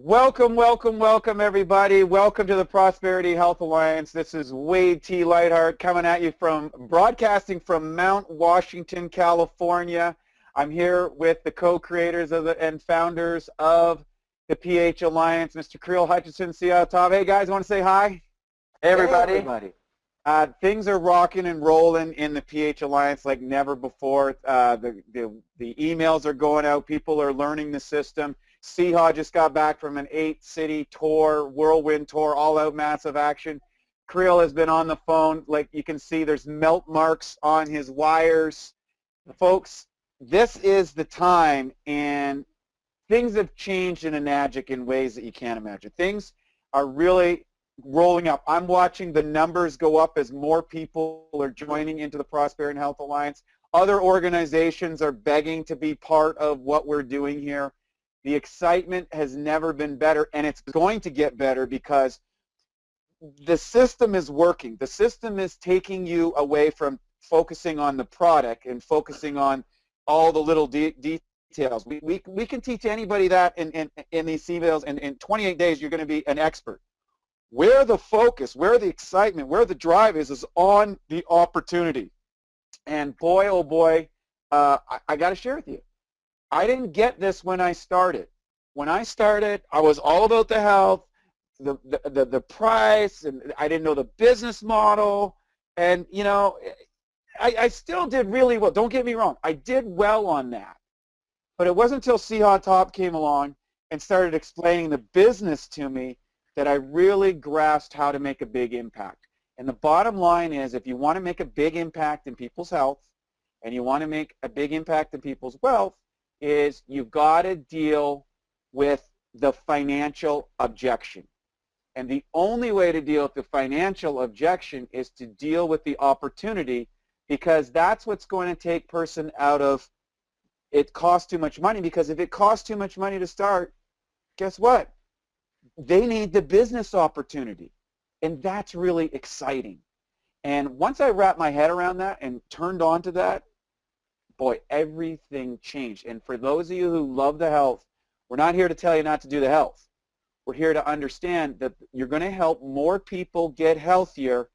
Welcome, welcome, welcome, everybody. Welcome to the Prosperity Health Alliance. This is Wade T. Lightheart coming at you broadcasting from Mount Washington, California. I'm here with the co-creators and founders of the PH Alliance, Mr. Creel Hutchinson, Seattle Top. Hey, guys, want to say hi? Hey, everybody. Hey, everybody. Things are rocking and rolling in the PH Alliance like never before. The emails are going out. People are learning the system. Seehaw just got back from an 8-city tour, whirlwind tour, all-out massive action. Creel has been on the phone. Like you can see, there's melt marks on his wires. Folks, this is the time, and things have changed in Enagic in ways that you can't imagine. Things are really rolling up. I'm watching the numbers go up as more people are joining into the Prosperity and Health Alliance. Other organizations are begging to be part of what we're doing here. The excitement has never been better, and it's going to get better because the system is working. The system is taking you away from focusing on the product and focusing on all the little details. We can teach anybody that in these emails, and in 28 days you're going to be an expert. Where the focus, where the excitement, where the drive is on the opportunity. And boy, oh boy, I got to share with you. I didn't get this when I started. When I started, I was all about the health, the price, and I didn't know the business model. And, you know, I still did really well. Don't get me wrong. I did well on that. But it wasn't until Seehaw Top came along and started explaining the business to me that I really grasped how to make a big impact. And the bottom line is, if you want to make a big impact in people's health and you want to make a big impact in people's wealth, is you've got to deal with the financial objection. And the only way to deal with the financial objection is to deal with the opportunity, because that's what's going to take person out of it costs too much money. Because if it costs too much money to start, guess what? They need the business opportunity. And that's really exciting. And once I wrapped my head around that and turned on to that, boy, everything changed. And for those of you who love the health, we're not here to tell you not to do the health. We're here to understand that you're going to help more people get healthier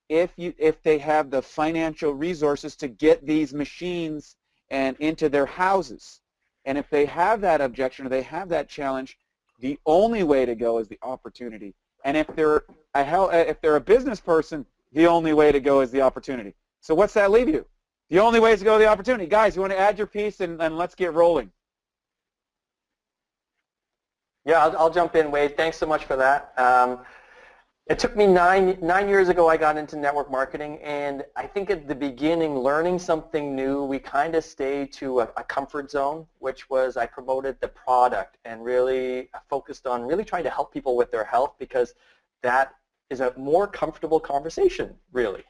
if they have the financial resources to get these machines and into their houses. And if they have that objection or they have that challenge, the only way to go is the opportunity. And if they're a business person, the only way to go is the opportunity. So what's that leave you? The only way is to go to the opportunity. Guys, you want to add your piece and let's get rolling. Yeah, I'll jump in, Wade. Thanks so much for that. It took me nine years ago I got into network marketing, and I think at the beginning, learning something new, we kind of stayed to a comfort zone, which was I promoted the product and really focused on really trying to help people with their health, because that is a more comfortable conversation, really.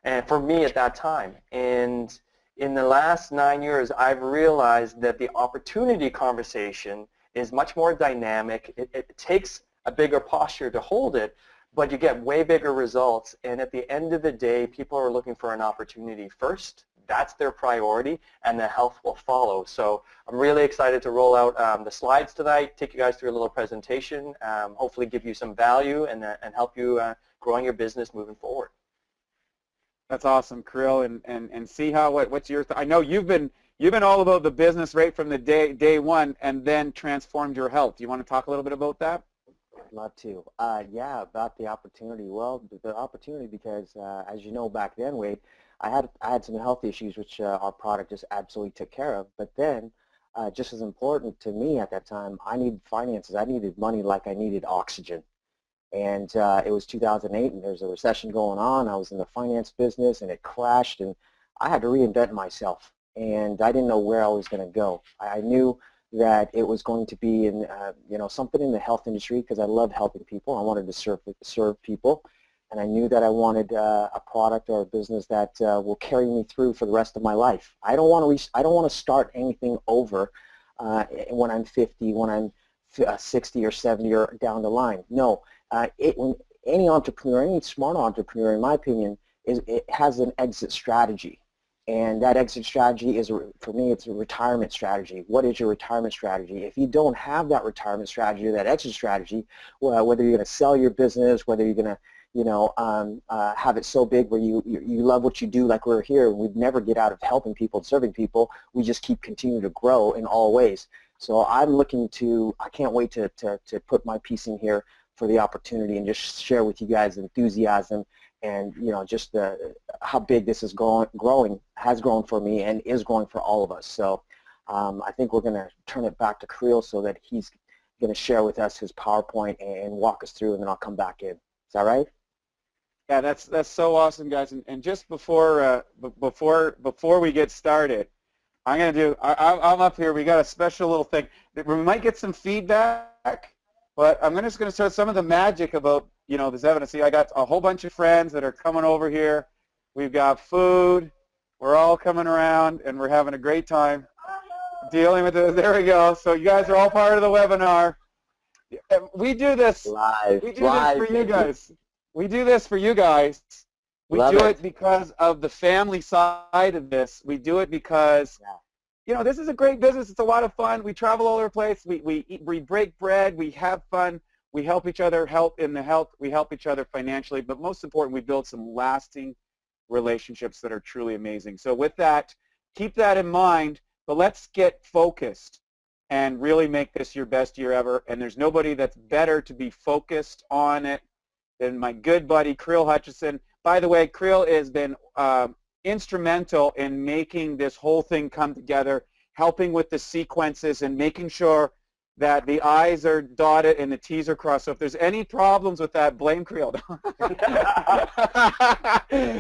And for me at that time. And in the last 9 years, I've realized that the opportunity conversation is much more dynamic. It takes a bigger posture to hold it, but you get way bigger results. And at the end of the day, people are looking for an opportunity first. That's their priority, and the health will follow. So I'm really excited to roll out the slides tonight, take you guys through a little presentation, hopefully give you some value and help you growing your business moving forward. That's awesome, Creel. And see how what's your I know you've been all about the business right from the day one, and then transformed your health. You want to talk a little bit about that? I'd love to. Yeah, about the opportunity. Well, the opportunity because, as you know, back then, Wade, I had some health issues which our product just absolutely took care of. But then, just as important to me at that time, I needed finances. I needed money like I needed oxygen. And it was 2008, and there's a recession going on. I was in the finance business, and it crashed, and I had to reinvent myself. And I didn't know where I was going to go. I knew that it was going to be in, something in the health industry, because I love helping people. I wanted to serve people, and I knew that I wanted a product or a business that will carry me through for the rest of my life. I don't want to start anything over when I'm 50, when I'm 60 or 70 or down the line. No. When any entrepreneur, any smart entrepreneur, in my opinion, it has an exit strategy. And that exit strategy is, for me, it's a retirement strategy. What is your retirement strategy? If you don't have that retirement strategy or that exit strategy, well, whether you're going to sell your business, whether you're going to, have it so big where you love what you do, like we're here, we'd never get out of helping people and serving people. We just keep continuing to grow in all ways. So I'm looking to, I can't wait to put my piece in here for the opportunity and just share with you guys the enthusiasm and just how big this is has grown for me and is growing for all of us. So I think we're going to turn it back to Creel so that he's going to share with us his PowerPoint and walk us through, and then I'll come back in. Is that right? Yeah, that's so awesome, guys. And just before we get started, I'm up here. We got a special little thing. We might get some feedback, but I'm just going to show some of the magic about this evidence. See, I got a whole bunch of friends that are coming over here. We've got food. We're all coming around, and we're having a great time dealing with it. There we go. So you guys are all part of the webinar. We do this Live. We do this for you guys. We do this for you guys. We Love do it. it because of the family side of this. We do it because this is a great business. It's a lot of fun. We travel all over the place. We break bread. We have fun. We help each other we help each other financially, but most important, we build some lasting relationships that are truly amazing. So with that, keep that in mind, but let's get focused and really make this your best year ever. And there's nobody that's better to be focused on it than my good buddy, Creel Hutchison. By the way, Creel has been instrumental in making this whole thing come together, helping with the sequences and making sure that the I's are dotted and the T's are crossed. So if there's any problems with that, blame Creel.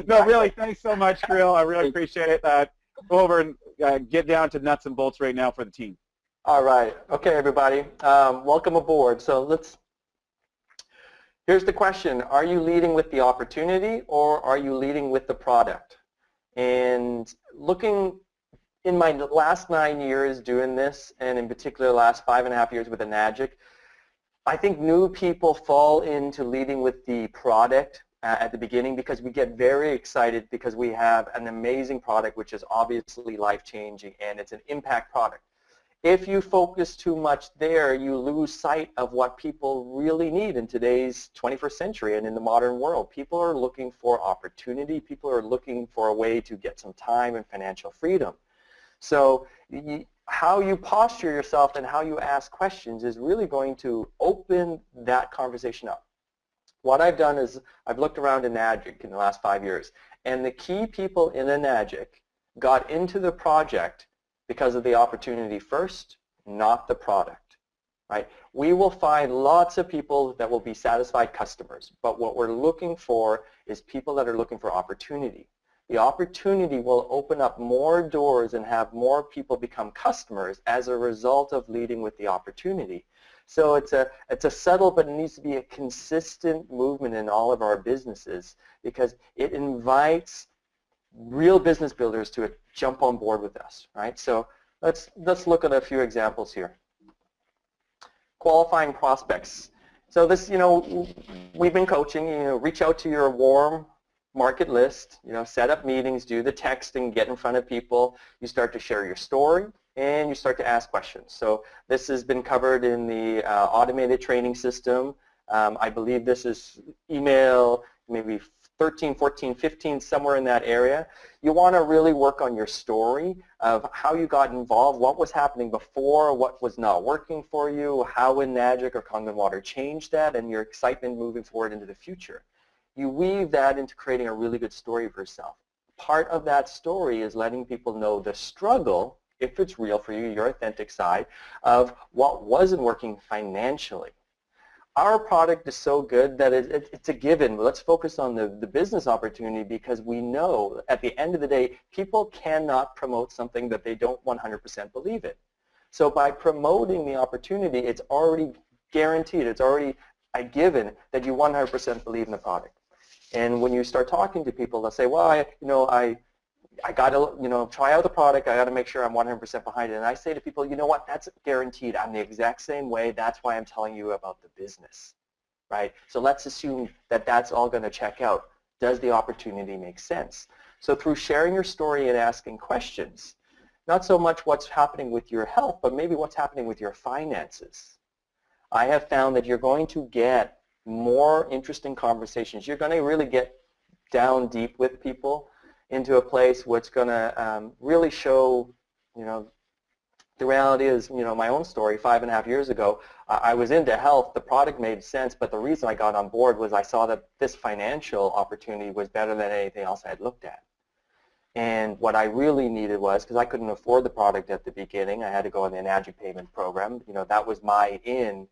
No, really, thanks so much, Creel. I really appreciate it. Go over and get down to nuts and bolts right now for the team. All right. Okay, everybody. Welcome aboard. So here's the question. Are you leading with the opportunity or are you leading with the product? And looking in my last 9 years doing this, and in particular the last 5.5 years with Enagic, I think new people fall into leading with the product at the beginning because we get very excited because we have an amazing product which is obviously life-changing and it's an impact product. If you focus too much there, you lose sight of what people really need in today's 21st century and in the modern world. People are looking for opportunity. People are looking for a way to get some time and financial freedom. So how you posture yourself and how you ask questions is really going to open that conversation up. What I've done is I've looked around Enagic in the last 5 years, and the key people in Enagic got into the project because of the opportunity first, not the product, right? We will find lots of people that will be satisfied customers, but what we're looking for is people that are looking for opportunity. The opportunity will open up more doors and have more people become customers as a result of leading with the opportunity. So it's a subtle, but it needs to be a consistent movement in all of our businesses because it invites real business builders to jump on board with us, right? So let's look at a few examples here. Qualifying prospects. So this, we've been coaching, reach out to your warm market list, set up meetings, do the texting, get in front of people. You start to share your story and you start to ask questions. So this has been covered in the automated training system. I believe this is email maybe 13, 14, 15, somewhere in that area. You want to really work on your story of how you got involved, what was happening before, what was not working for you, how Enagic or Kangen Water changed that, and your excitement moving forward into the future. You weave that into creating a really good story for yourself. Part of that story is letting people know the struggle, if it's real for you, your authentic side, of what wasn't working financially. Our product is so good that it's a given. Let's focus on the business opportunity because we know at the end of the day, people cannot promote something that they don't 100% believe in. So by promoting the opportunity, it's already guaranteed, it's already a given that you 100% believe in the product. And when you start talking to people, they'll say, well, I got to, try out the product. I got to make sure I'm 100% behind it. And I say to people, you know what? That's guaranteed. I'm the exact same way. That's why I'm telling you about the business, right? So let's assume that that's all going to check out. Does the opportunity make sense? So through sharing your story and asking questions, not so much what's happening with your health, but maybe what's happening with your finances. I have found that you're going to get more interesting conversations. You're going to really get down deep with people into a place what's going to really show, you know, the reality is, you know, my own story 5.5 years ago, I was into health, the product made sense, but the reason I got on board was I saw that this financial opportunity was better than anything else I had looked at. And what I really needed was, because I couldn't afford the product at the beginning, I had to go on the Enagic payment program, you know, that was my in,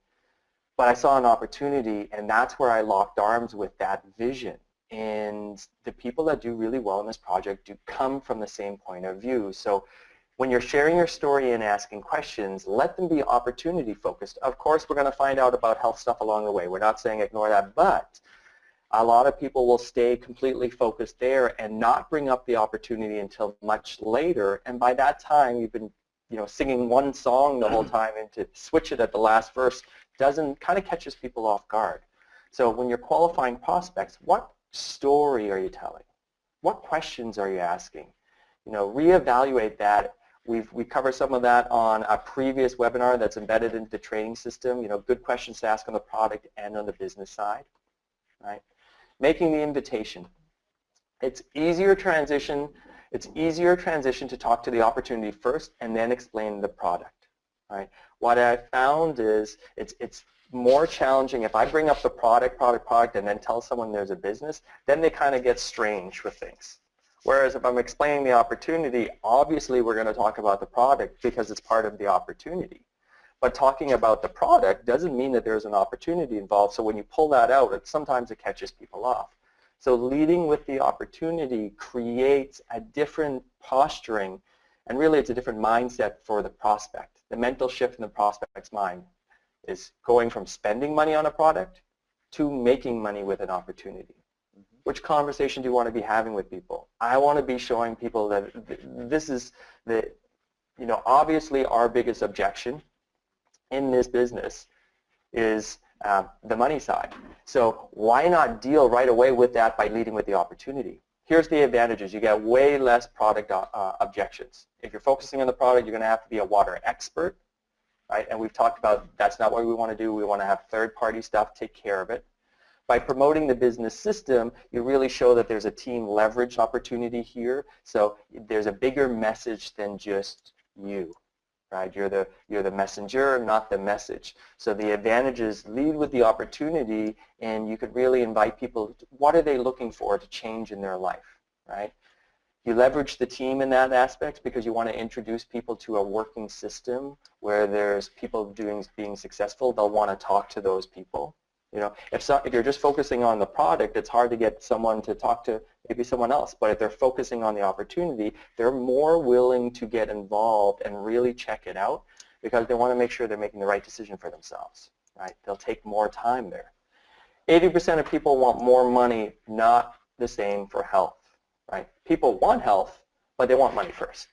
but I saw an opportunity, and that's where I locked arms with that vision. And the people that do really well in this project do come from the same point of view. So when you're sharing your story and asking questions, let them be opportunity focused. Of course, we're going to find out about health stuff along the way. We're not saying ignore that, but a lot of people will stay completely focused there and not bring up the opportunity until much later. And by that time, you've been, you know, singing one song the whole time, and to switch it at the last verse kind of catches people off guard. So when you're qualifying prospects, what story are you telling? What questions are you asking? You know, reevaluate that. We covered some of that on a previous webinar that's embedded into the training system. You know, good questions to ask on the product and on the business side, right? Making the invitation. It's easier transition to talk to the opportunity first and then explain the product, right? What I found is it's more challenging if I bring up the product, and then tell someone there's a business, then they kind of get strange with things. Whereas if I'm explaining the opportunity, obviously we're going to talk about the product because it's part of the opportunity. But talking about the product doesn't mean that there's an opportunity involved. So when you pull that out, sometimes it catches people off. So leading with the opportunity creates a different posturing, and really it's a different mindset for the prospect. The mental shift in the prospect's mind is going from spending money on a product to making money with an opportunity. Which conversation do you want to be having with people? I want to be showing people that this is the, you know, obviously our biggest objection in this business is the money side. So why not deal right away with that by leading with the opportunity? Here's the advantages. You get way less product objections. If you're focusing on the product, you're going to have to be a water expert, right? And we've talked about that's not what we want to do. We want to have third-party stuff take care of it. By promoting the business system, you really show that there's a team leverage opportunity here. So there's a bigger message than just you, right? You're the messenger, not the message. So the advantages lead with the opportunity, and you could really invite people, what are they looking for to change in their life, right? You leverage the team in that aspect because you want to introduce people to a working system where there's people being successful. They'll want to talk to those people. You know, if you're just focusing on the product, it's hard to get someone to talk to maybe someone else. But if they're focusing on the opportunity, they're more willing to get involved and really check it out because they want to make sure they're making the right decision for themselves, right? They'll take more time there. 80% of people want more money, not the same for health, right? People want health, but they want money first,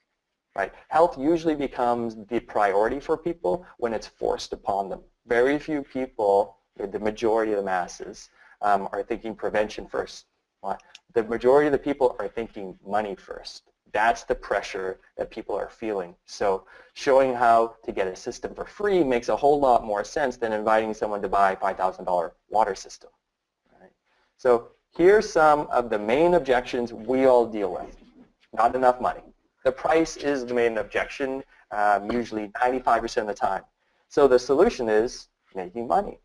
right? Health usually becomes the priority for people when it's forced upon them. Very few people, the majority of the masses, are thinking prevention first. The majority of the people are thinking money first. That's the pressure that people are feeling. So showing how to get a system for free makes a whole lot more sense than inviting someone to buy a $5,000 water system. Right? So here's some of the main objections we all deal with. Not enough money. The price is the main objection, usually 95% of the time. So the solution is making money.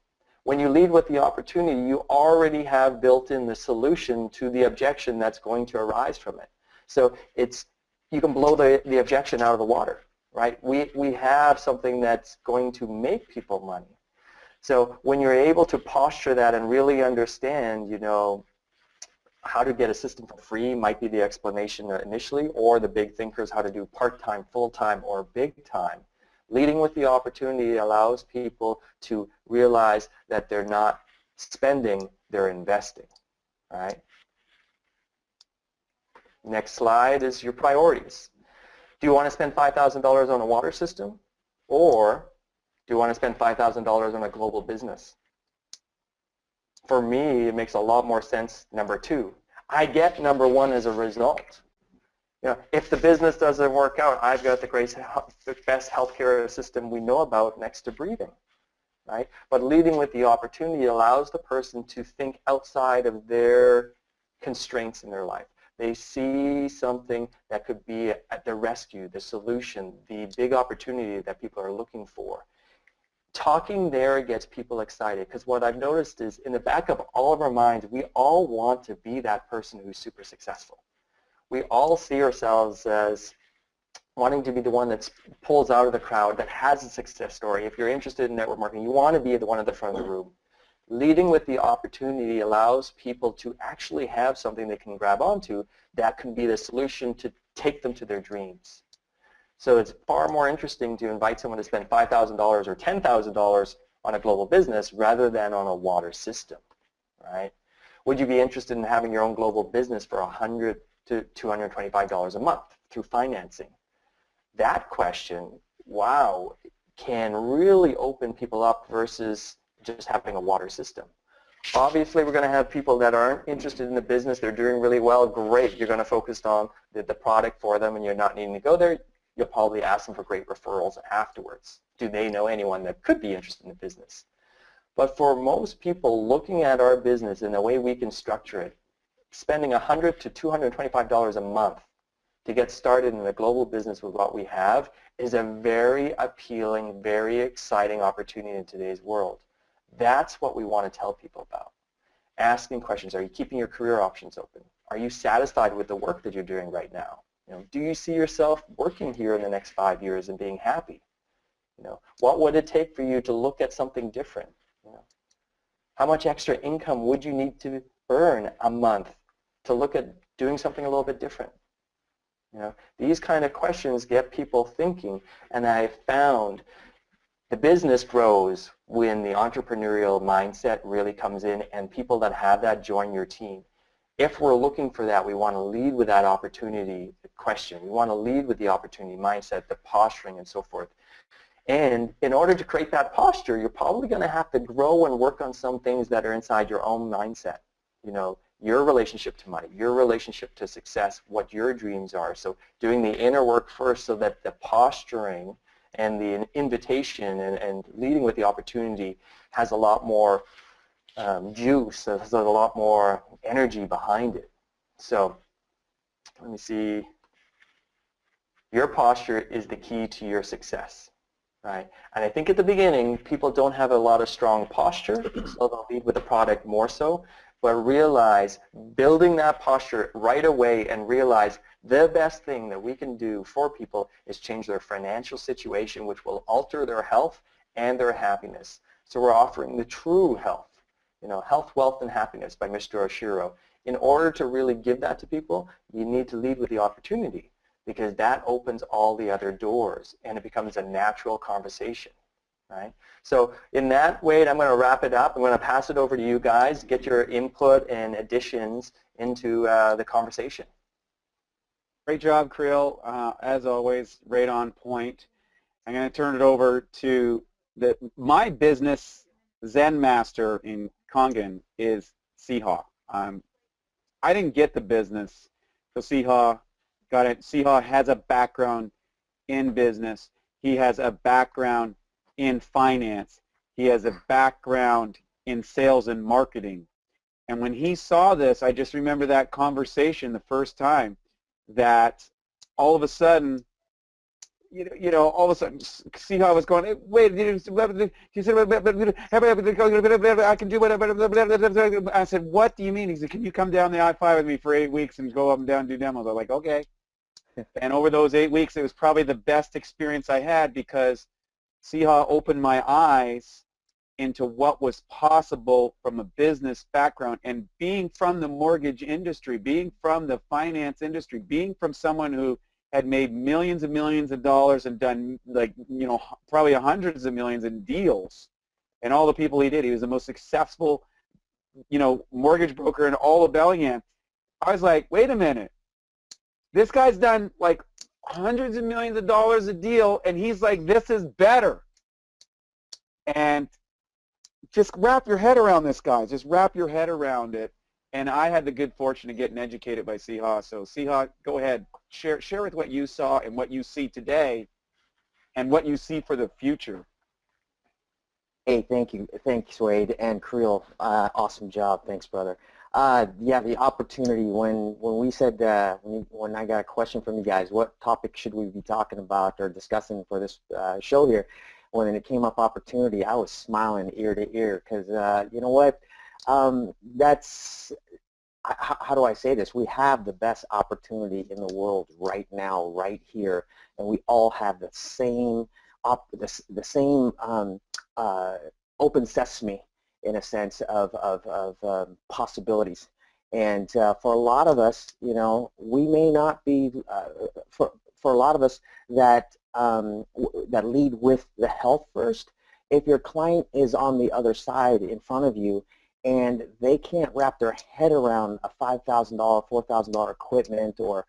When you lead with the opportunity, you already have built in the solution to the objection that's going to arise from it. So you can blow the objection out of the water, right? We have something that's going to make people money. So when you're able to posture that and really understand, you know, how to get a system for free might be the explanation initially, or the big thinkers how to do part-time, full-time, or big time. Leading with the opportunity allows people to realize that they're not spending, they're investing, right? Next slide is your priorities. Do you want to spend $5,000 on a water system, or do you want to spend $5,000 on a global business? For me, it makes a lot more sense, number two. I get number one as a result. You know, if the business doesn't work out, I've got the best healthcare system we know about next to breathing, right? But leading with the opportunity allows the person to think outside of their constraints in their life. They see something that could be at the rescue, the solution, the big opportunity that people are looking for. Talking there gets people excited, because what I've noticed is in the back of all of our minds, we all want to be that person who's super successful. We all see ourselves as wanting to be the one that pulls out of the crowd, that has a success story. If you're interested in network marketing, you want to be the one at the front of the room. Leading with the opportunity allows people to actually have something they can grab onto that can be the solution to take them to their dreams. So it's far more interesting to invite someone to spend $5,000 or $10,000 on a global business rather than on a water system, right? Would you be interested in having your own global business for $100 to $225 a month through financing? That question, wow, can really open people up versus just having a water system. Obviously, we're going to have people that aren't interested in the business. They're doing really well. Great. You're going to focus on the product for them, and you're not needing to go there. You'll probably ask them for great referrals afterwards. Do they know anyone that could be interested in the business? But for most people, looking at our business and the way we can structure it, spending $100 to $225 a month to get started in a global business with what we have is a very appealing, very exciting opportunity in today's world. That's what we want to tell people about. Asking questions. Are you keeping your career options open? Are you satisfied with the work that you're doing right now? You know, do you see yourself working here in the next 5 years and being happy? You know, what would it take for you to look at something different? You know, how much extra income would you need to earn a month to look at doing something a little bit different? You know, these kind of questions get people thinking, and I found the business grows when the entrepreneurial mindset really comes in and people that have that join your team. If we're looking for that, we want to lead with that opportunity question. We want to lead with the opportunity mindset, the posturing, and so forth. And in order to create that posture, you're probably going to have to grow and work on some things that are inside your own mindset. You know, your relationship to money, your relationship to success, what your dreams are. So doing the inner work first so that the posturing and the invitation and leading with the opportunity has a lot more juice, has a lot more energy behind it. So let me see. Your posture is the key to your success, right? And I think at the beginning, people don't have a lot of strong posture, so they'll lead with the product more so. But realize building that posture right away and realize the best thing that we can do for people is change their financial situation, which will alter their health and their happiness. So we're offering the true health, you know, health, wealth, and happiness by Mr. Oshiro. In order to really give that to people, you need to lead with the opportunity, because that opens all the other doors and it becomes a natural conversation. Right? So in that way, I'm going to wrap it up. I'm going to pass it over to you guys, get your input and additions into the conversation. Great job, Creel. As always, right on point. I'm going to turn it over to my business Zen master in Kangen is Siha. I didn't get the business, so Siha got it. Siha has a background in business. He has a background in finance. He has a background in sales and marketing. And when he saw this, I just remember that conversation the first time, that all of a sudden, all of a sudden, see how I was going, wait, he said, I can do whatever. I said, what do you mean? He said, can you come down the I-5 with me for 8 weeks and go up and down and do demos? I'm like, okay. And over those 8 weeks, it was probably the best experience I had, because Siha opened my eyes into what was possible from a business background, and being from the mortgage industry, being from the finance industry, being from someone who had made millions and millions of dollars and done, like, probably hundreds of millions in deals, and all the people he did. He was the most successful, mortgage broker in all of Bellingham. I was like, wait a minute. This guy's done like hundreds of millions of dollars a deal, and he's like, this is better. And just wrap your head around this, guys. Just wrap your head around it. And I had the good fortune of getting educated by Siha. So Siha, go ahead, share with what you saw and what you see today and what you see for the future. Hey, thanks, Wade and Creel. Awesome job, thanks, brother. Yeah, the opportunity. When we said when I got a question from you guys, what topic should we be talking about or discussing for this show here? When it came up opportunity, I was smiling ear to ear because you know what? That's how do I say this? We have the best opportunity in the world right now, right here, and we all have the same open sesame in a sense of possibilities. And for a lot of us, you know, we may not be for a lot of us that that lead with the health first. If your client is on the other side in front of you and they can't wrap their head around a $5,000, $4,000 equipment or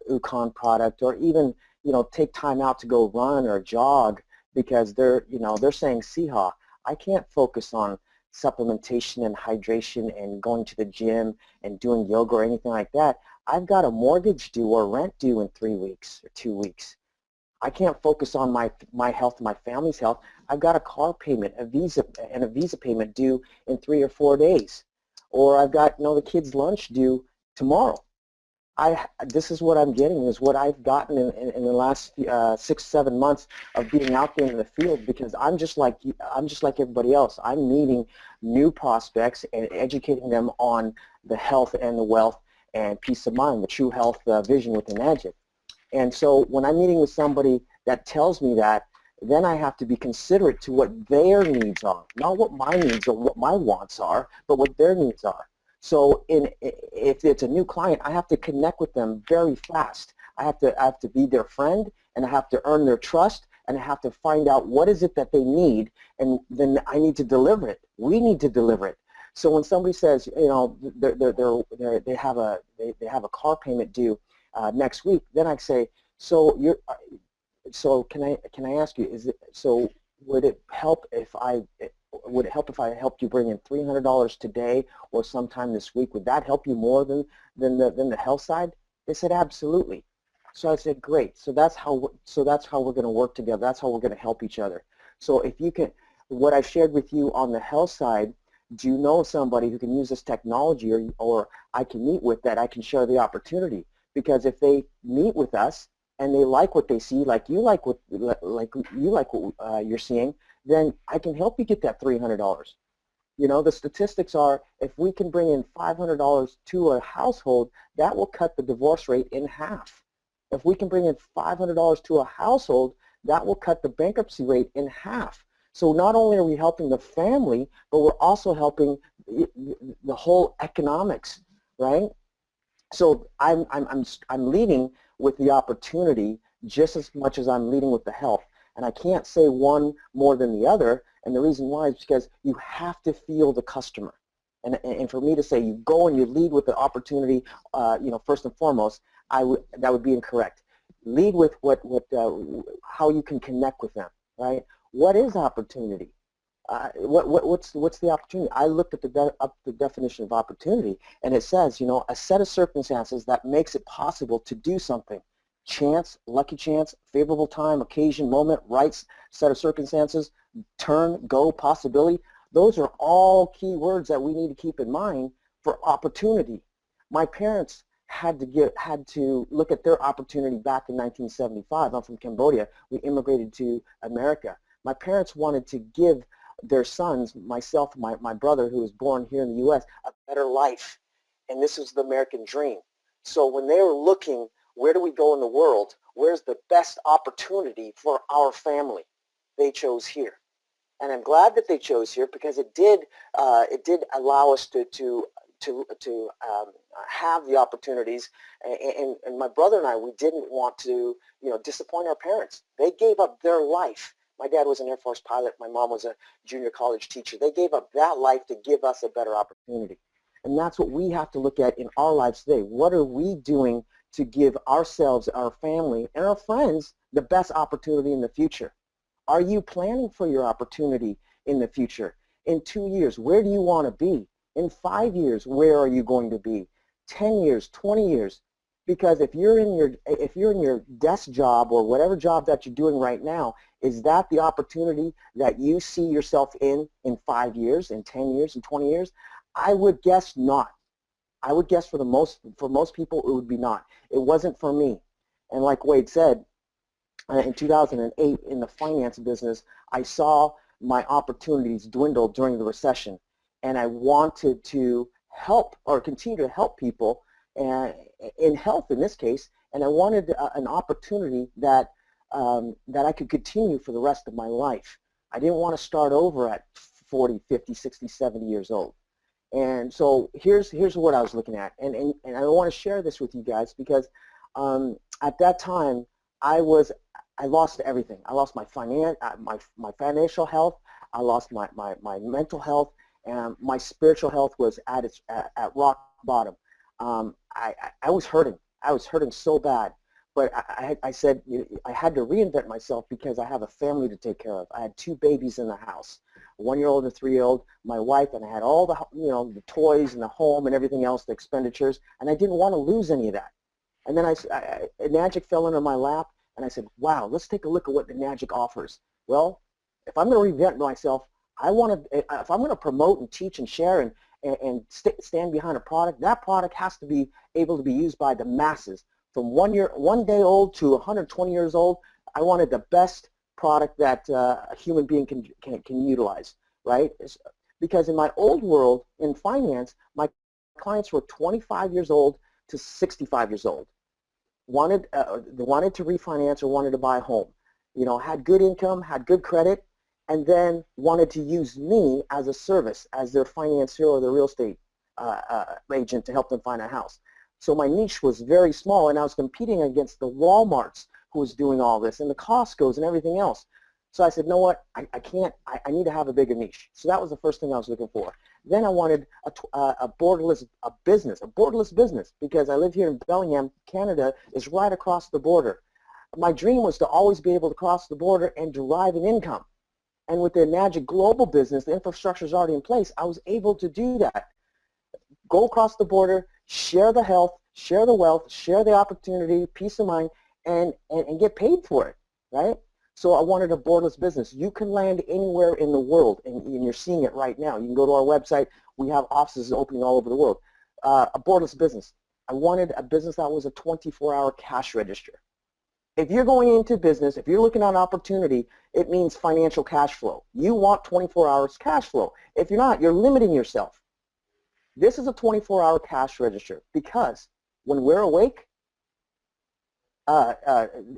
Ukon product, or even, you know, take time out to go run or jog because they're saying, Siha, I can't focus on supplementation and hydration and going to the gym and doing yoga or anything like that. I've got a mortgage due or rent due in 3 weeks or 2 weeks. I can't focus on my health, my family's health. I've got a car payment, a visa payment due in 3 or 4 days, or I've got, you know, the kids' lunch due tomorrow. This is what I'm getting, is what I've gotten in the last 6-7 months of being out there in the field, because I'm just like everybody else. I'm meeting new prospects and educating them on the health and the wealth and peace of mind, the true health vision with Enagic. And so when I'm meeting with somebody that tells me that, then I have to be considerate to what their needs are, not what my needs or what my wants are, but what their needs are. So if it's a new client, I have to connect with them very fast. I have to be their friend, and I have to earn their trust, and I have to find out what is it that they need, and then I need to deliver it. We need to deliver it. So when somebody says, you know, they have a car payment due next week, then I say, so can I ask you, would it help if I helped you bring in $300 today or sometime this week? Would that help you more than the health side? They said absolutely. So I said great. So that's how we're going to work together. That's how we're going to help each other. So if you can, what I shared with you on the health side, do you know somebody who can use this technology, or I can meet with, that I can share the opportunity? Because if they meet with us and they like what they see, like you like what you're seeing, then I can help you get that $300. You know, the statistics are, if we can bring in $500 to a household, that will cut the divorce rate in half. If we can bring in $500 to a household, that will cut the bankruptcy rate in half. So not only are we helping the family, but we're also helping the whole economics, right? So I'm leading with the opportunity just as much as I'm leading with the health. And I can't say one more than the other, and the reason why is because you have to feel the customer. And for me to say you go and you lead with the opportunity, you know, first and foremost, that would be incorrect. Lead with how you can connect with them, right? What is opportunity? What's the opportunity? I looked at the definition of opportunity, and it says, you know, a set of circumstances that makes it possible to do something. Chance, lucky chance, favorable time, occasion, moment, right set of circumstances, turn, go, possibility. Those are all key words that we need to keep in mind for opportunity. My parents had to look at their opportunity back in 1975. I'm from Cambodia. We immigrated to America. My parents wanted to give their sons, myself, my brother, who was born here in the U.S., a better life. And this was the American dream. So when they were looking, where do we go in the world? Where's the best opportunity for our family? They chose here. And I'm glad that they chose here, because it did allow us to have the opportunities. And my brother and I, we didn't want to, you know, disappoint our parents. They gave up their life. My dad was an Air Force pilot. My mom was a junior college teacher. They gave up that life to give us a better opportunity. And that's what we have to look at in our lives today. What are we doing to give ourselves, our family, and our friends the best opportunity in the future? Are you planning for your opportunity in the future? In 2 years, where do you want to be? In 5 years, where are you going to be? 10 years, 20 years? Because if you're in your desk job or whatever job that you're doing right now, is that the opportunity that you see yourself in 5 years, in 10 years, in 20 years? I would guess not. I would guess for most people it would be not. It wasn't for me. And like Wade said, in 2008 in the finance business, I saw my opportunities dwindle during the recession, and I wanted to help or continue to help people in health in this case, and I wanted an opportunity that that I could continue for the rest of my life. I didn't want to start over at 40, 50, 60, 70 years old. And so here's what I was looking at, and I want to share this with you guys because at that time I lost everything. I lost my financial health. I lost my mental health, and my spiritual health was at rock bottom. I was hurting. I was hurting so bad. But I said I had to reinvent myself because I have a family to take care of. I had 2 babies in the house, a 1-year-old and a 3-year-old, my wife, and I had all the the toys and the home and everything else, the expenditures, and I didn't want to lose any of that. And then Enagic fell into my lap, and I said, wow, let's take a look at what Enagic offers. Well, if I'm going to reinvent myself, if I'm going to promote and teach and share and stand behind a product, that product has to be able to be used by the masses. From 1 day old to 120 years old, I wanted the best product that a human being can utilize, right? Because in my old world, in finance, my clients were 25 years old to 65 years old. They wanted to refinance or wanted to buy a home. Had good income, had good credit, and then wanted to use me as a service, as their financier or their real estate agent to help them find a house. So my niche was very small, and I was competing against the Walmarts who was doing all this, and the Costco's and everything else. So I said, no what, I need to have a bigger niche. So that was the first thing I was looking for. Then I wanted a borderless business, because I live here in Bellingham. Canada is right across the border. My dream was to always be able to cross the border and derive an income. And with the Enagic global business, the infrastructure is already in place. I was able to do that. Go across the border, share the health, share the wealth, share the opportunity, peace of mind, and get paid for it, right? So I wanted a borderless business. You can land anywhere in the world, and you're seeing it right now. You can go to our website. We have offices opening all over the world. A borderless business. I wanted a business that was a 24-hour cash register. If you're going into business, if you're looking at an opportunity, it means financial cash flow. You want 24 hours cash flow. If you're not, you're limiting yourself. This is a 24-hour cash register because when we're awake,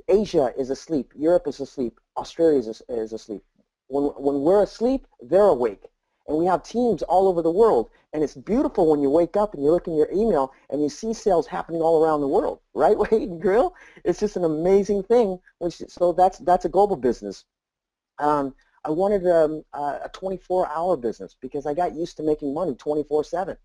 Asia is asleep, Europe is asleep, Australia is asleep. When we're asleep, they're awake. And we have teams all over the world. And it's beautiful when you wake up and you look in your email and you see sales happening all around the world, right, Wade and Grill? It's just an amazing thing. So that's a global business. I wanted a 24-hour business because I got used to making money 24/7.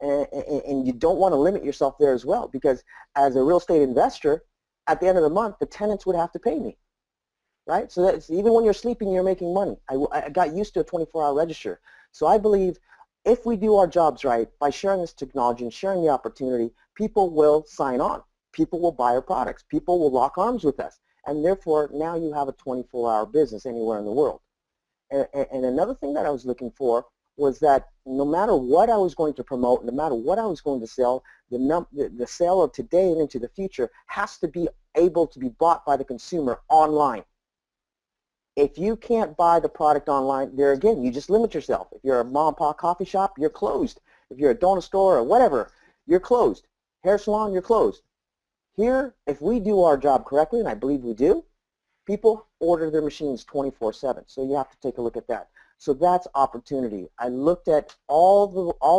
And you don't want to limit yourself there as well, because as a real estate investor, at the end of the month, the tenants would have to pay me, right? So that's, even when you're sleeping, you're making money. I got used to a 24-hour register. So I believe if we do our jobs right, by sharing this technology and sharing the opportunity, people will sign on. People will buy our products. People will lock arms with us. And therefore, now you have a 24-hour business anywhere in the world. And another thing that I was looking for was that no matter what I was going to promote, no matter what I was going to sell, the sale of today and into the future has to be able to be bought by the consumer online. If you can't buy the product online, there again, you just limit yourself. If you're a mom and pop coffee shop, you're closed. If you're a donut store or whatever, you're closed. Hair salon, you're closed. Here, if we do our job correctly, and I believe we do, people order their machines 24/7. So you have to take a look at that. So that's opportunity. I looked at all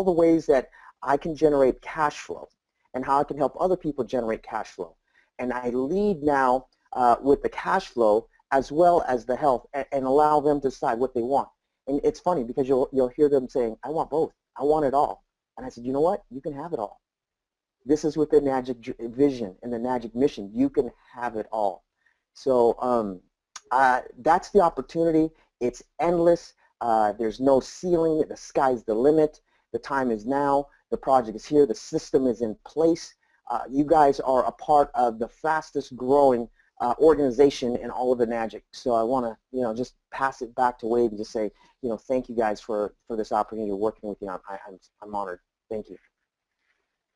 the ways that I can generate cash flow and how I can help other people generate cash flow. And I lead now with the cash flow as well as the health, and allow them to decide what they want. And it's funny because you'll hear them saying, I want both. I want it all. And I said, you know what? You can have it all. This is with the Enagic vision and the Enagic mission. You can have it all. So that's the opportunity. It's endless. There's no ceiling. The sky's the limit. The time is now. The project is here. The system is in place. You guys are a part of the fastest growing organization in all of Enagic. So I want to, just pass it back to Wade and just say, thank you guys for this opportunity of working with you. I'm honored. Thank you.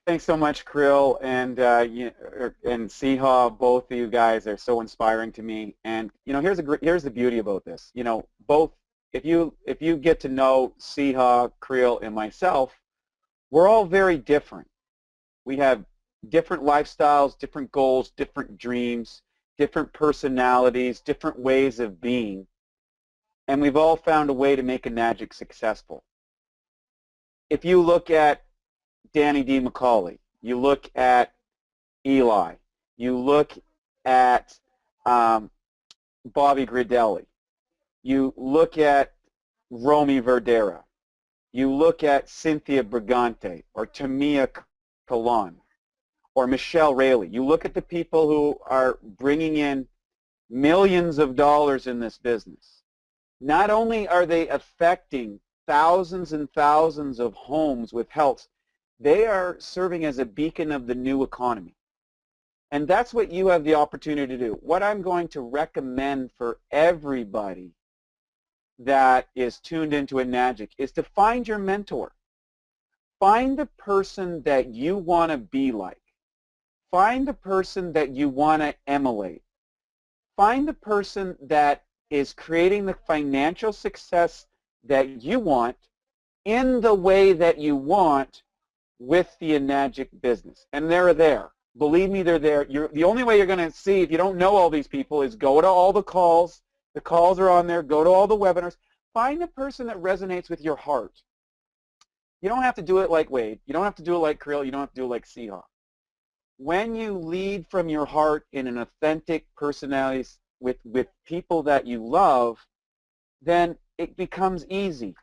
Thanks so much, Krill and Siha. Both of you guys are so inspiring to me. And here's the beauty about this. Both if you get to know Siha, Krill, and myself, we're all very different. We have different lifestyles, different goals, different dreams, different personalities, different ways of being, and we've all found a way to make Enagic successful. If you look at Danny D. McCauley, you look at Eli, you look at Bobby Gridelli, you look at Romy Verdera, you look at Cynthia Brigante or Tamia Kalan or Michelle Rayleigh. You look at the people who are bringing in millions of dollars in this business. Not only are they affecting thousands and thousands of homes with health, they are serving as a beacon of the new economy. And that's what you have the opportunity to do. What I'm going to recommend for everybody that is tuned into Enagic is to find your mentor. Find the person that you want to be like. Find the person that you want to emulate. Find the person that is creating the financial success that you want in the way that you want with the Enagic business. And they're there. Believe me, they're there. The only way you're going to see, if you don't know all these people, is go to all the calls. The calls are on there. Go to all the webinars. Find the person that resonates with your heart. You don't have to do it like Wade. You don't have to do it like Krill. You don't have to do it like Siha. When you lead from your heart in an authentic personality with people that you love, then it becomes easy.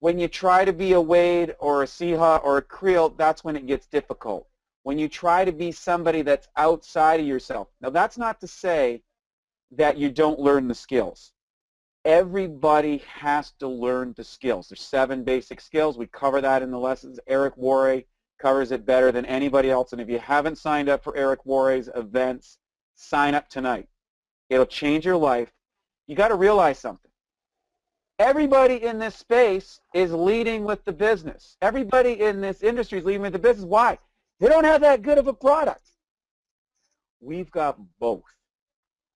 When you try to be a Wade or a Siha or a Krill, that's when it gets difficult. When you try to be somebody that's outside of yourself. Now, that's not to say that you don't learn the skills. Everybody has to learn the skills. There's 7 basic skills. We cover that in the lessons. Eric Worre covers it better than anybody else. And if you haven't signed up for Eric Worre's events, sign up tonight. It'll change your life. You got to realize something. Everybody in this space is leading with the business. Everybody in this industry is leading with the business. Why? They don't have that good of a product. We've got both.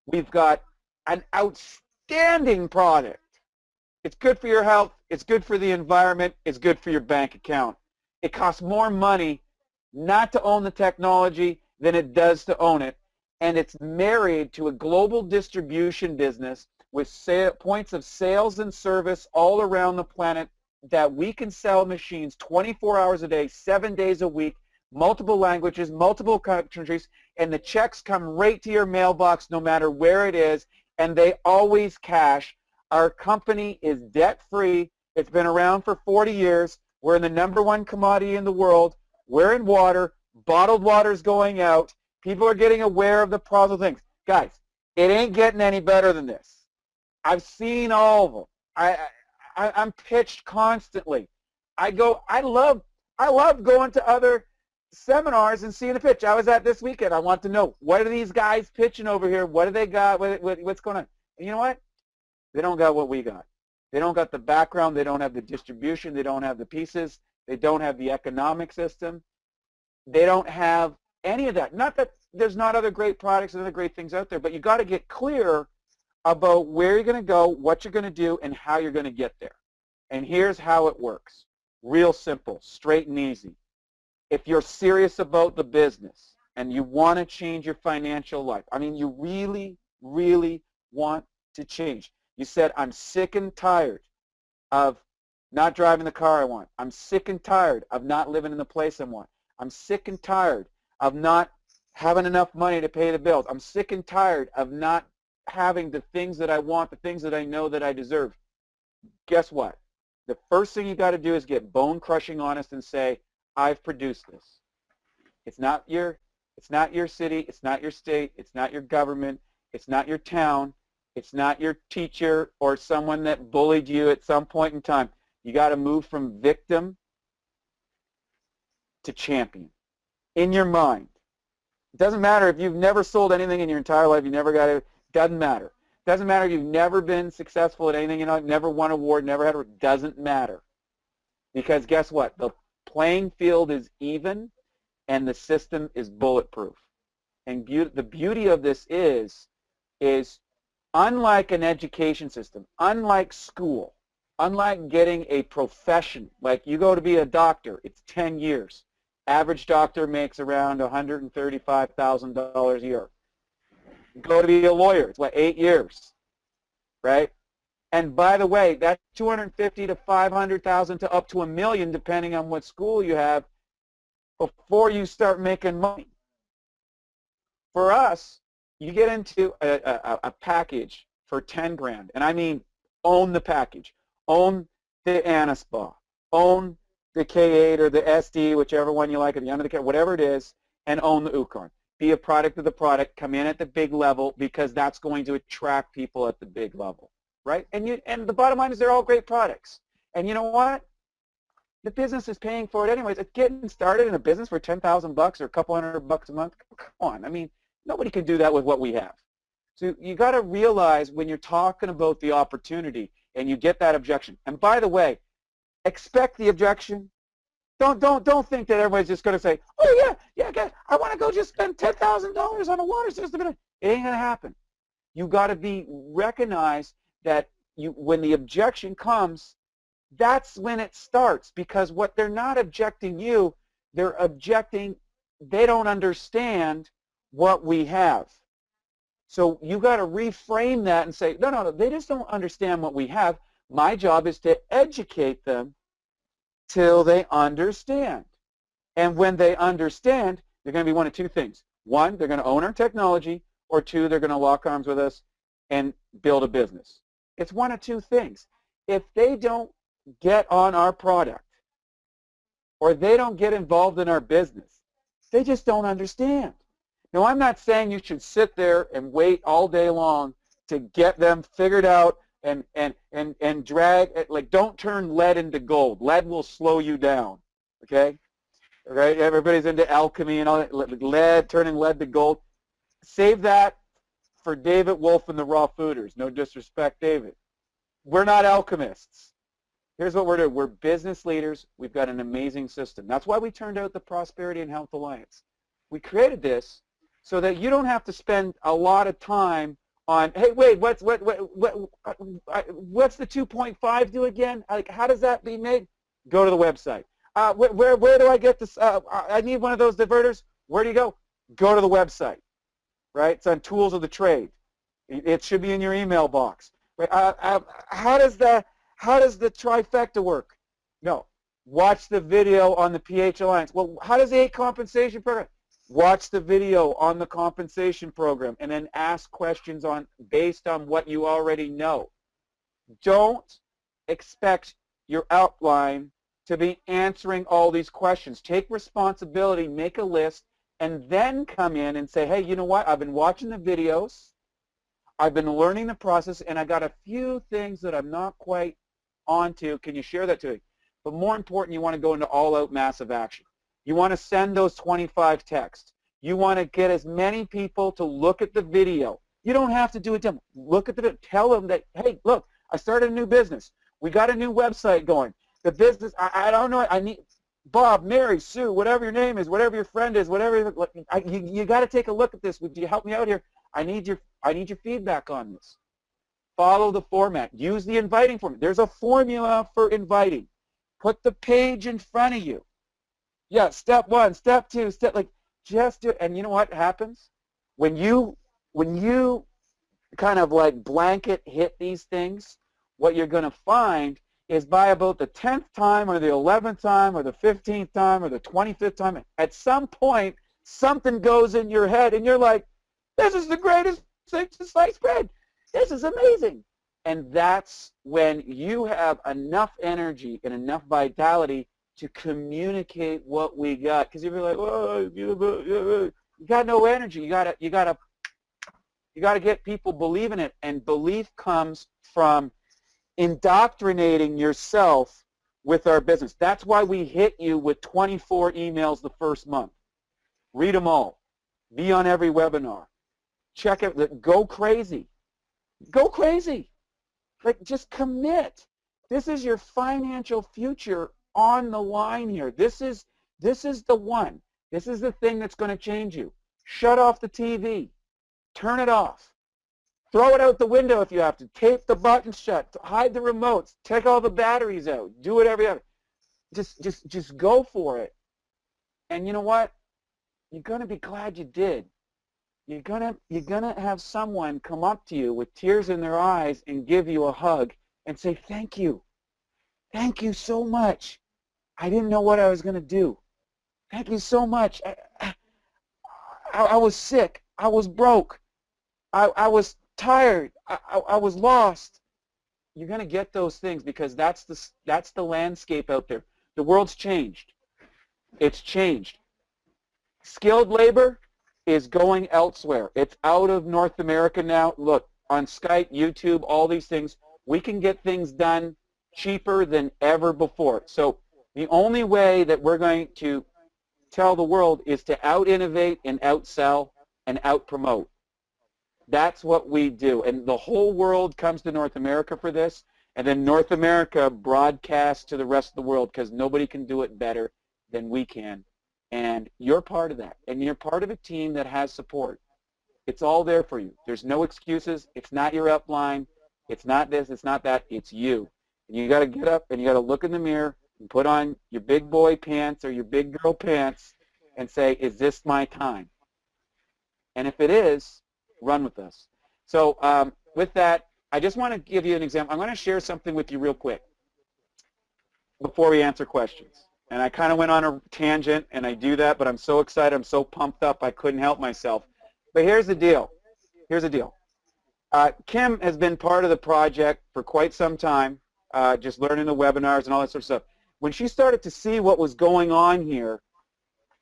We've got an outstanding product. It's good for your health. It's good for the environment. It's good for your bank account. It costs more money not to own the technology than it does to own it. And it's married to a global distribution business with points of sales and service all around the planet that we can sell machines 24 hours a day, 7 days a week, multiple languages, multiple countries, and the checks come right to your mailbox no matter where it is, and they always cash. Our company is debt-free. It's been around for 40 years. We're in the #1 commodity in the world. We're in water. Bottled water is going out. People are getting aware of the positive things. Guys, it ain't getting any better than this. I've seen all of them. I'm pitched constantly. I love going to other seminars and seeing the pitch. I was at this weekend. I want to know, what are these guys pitching over here? What do they got? What's going on? And you know what? They don't got what we got. They don't got the background. They don't have the distribution. They don't have the pieces. They don't have the economic system. They don't have any of that. Not that there's not other great products and other great things out there, but you got to get clear about where you're going to go, what you're going to do, and how you're going to get there. And here's how it works. Real simple, straight and easy. If you're serious about the business and you want to change your financial life, I mean, you really, really want to change. You said, I'm sick and tired of not driving the car I want. I'm sick and tired of not living in the place I want. I'm sick and tired of not having enough money to pay the bills. I'm sick and tired of not having the things that I want, the things that I know that I deserve. Guess what? The first thing you got to do is get bone-crushing honest and say, I've produced this. It's not your city, it's not your state, it's not your government, it's not your town, it's not your teacher or someone that bullied you at some point in time. You got to move from victim to champion in your mind. It doesn't matter if you've never sold anything in your entire life, you never got it, doesn't matter. It doesn't matter if you've never been successful at anything, you know, never won an award, never had a, doesn't matter. Because guess what? The playing field is even and the system is bulletproof. And the beauty of this is unlike an education system, unlike school, unlike getting a profession, like you go to be a doctor, it's 10 years. Average doctor makes around $135,000 a year. Go to be a lawyer, it's what, 8 years, right? And by the way, that's $250,000 to $500,000 to up to $1 million, depending on what school you have, before you start making money. For us, you get into a package for 10 grand, and I mean own the package, own the ANASPA, own the K8 or the SD, whichever one you like, at the end of the K, whatever it is, and own the UCORN. Be a product of the product, come in at the big level, because that's going to attract people at the big level, right? And the bottom line is they're all great products. And you know what? The business is paying for it anyways. It's getting started in a business for $10,000 or a couple $100 a month. Come on, I mean, nobody can do that with what we have. So you got to realize when you're talking about the opportunity and you get that objection. And by the way, expect the objection. Don't think that everybody's just going to say, oh yeah, I want to go just spend $10,000 on a water system. It ain't going to happen. You got to recognize that when the objection comes, that's when it starts, because what they're not objecting you, they're objecting, they don't understand what we have. So you got to reframe that and say, no, they just don't understand what we have. My job is to educate them till they understand. And when they understand, they're going to be one of two things. One, they're going to own our technology, or two, they're going to lock arms with us and build a business. It's one of two things. If they don't get on our product, or they don't get involved in our business, they just don't understand. Now, I'm not saying you should sit there and wait all day long to get them figured out and drag, like, don't turn lead into gold. Lead will slow you down, okay? Right? Everybody's into alchemy and all that, lead, turning lead to gold. Save that for David Wolf and the Raw Fooders. No disrespect, David. We're not alchemists. Here's what we're doing. We're business leaders. We've got an amazing system. That's why we turned out the Prosperity and Health Alliance. We created this so that you don't have to spend a lot of time on, hey, wait, what's the 2.5 do again? Like, how does that be made? Go to the website. Where do I get this? I need one of those diverters. Where do you go? Go to the website, right? It's on Tools of the Trade. It should be in your email box. Right? How does the trifecta work? No. Watch the video on the PH Alliance. Well, how does the 8 compensation program? Watch the video on the compensation program and then ask questions based on what you already know. Don't expect your outline to be answering all these questions. Take responsibility, make a list, and then come in and say, hey, you know what? I've been watching the videos. I've been learning the process, and I got a few things that I'm not quite onto. Can you share that to me? But more important, you want to go into all-out massive action. You want to send those 25 texts. You want to get as many people to look at the video. You don't have to do a demo. Look at the video. Tell them that, hey, look, I started a new business. We got a new website going. The business, I don't know, I need Bob, Mary, Sue, whatever your name is, whatever your friend is, whatever, you got to take a look at this. Would you help me out here? I need your feedback on this. Follow the format. Use the inviting format. There's a formula for inviting. Put the page in front of you. Yeah, step 1, step 2, just do it. And you know what happens? When you kind of like blanket hit these things, what you're going to find is by about the 10th time or the 11th time or the 15th time or the 25th time, at some point, something goes in your head and you're like, this is the greatest thing since sliced bread. This is amazing. And that's when you have enough energy and enough vitality to communicate what we got. Because if you're like, oh, you got no energy, you gotta get people believing it. And belief comes from indoctrinating yourself with our business. That's why we hit you with 24 emails the first month. Read them all. Be on every webinar. Check it. Go crazy. Go crazy. Like, just commit. This is your financial future on the line here. This is the one. This is the thing that's going to change you. Shut off the TV. Turn it off. Throw it out the window if you have to. Tape the buttons shut. Hide the remotes. Take all the batteries out. Do whatever you have. Just go for it. And you know what? You're going to be glad you did. You're gonna have someone come up to you with tears in their eyes and give you a hug and say, thank you. Thank you so much. I didn't know what I was going to do. Thank you so much. I was sick. I was broke. I was tired. I was lost. You're going to get those things because that's the landscape out there. The world's changed. It's changed. Skilled labor is going elsewhere. It's out of North America now. Look, on Skype, YouTube, all these things, we can get things done cheaper than ever before. So the only way that we're going to tell the world is to out-innovate and outsell and out-promote. That's what we do. And the whole world comes to North America for this, and then North America broadcasts to the rest of the world because nobody can do it better than we can. And you're part of that. And you're part of a team that has support. It's all there for you. There's no excuses. It's not your upline. It's not this. It's not that. It's you. And you got to get up and you got to look in the mirror and put on your big boy pants or your big girl pants and say, is this my time? And if it is, run with us. So with that, I just want to give you an example. I'm going to share something with you real quick before we answer questions. And I kind of went on a tangent, and I do that, but I'm so excited. I'm so pumped up, I couldn't help myself. But here's the deal. Here's the deal. Kim has been part of the project for quite some time, just learning the webinars and all that sort of stuff. When she started to see what was going on here,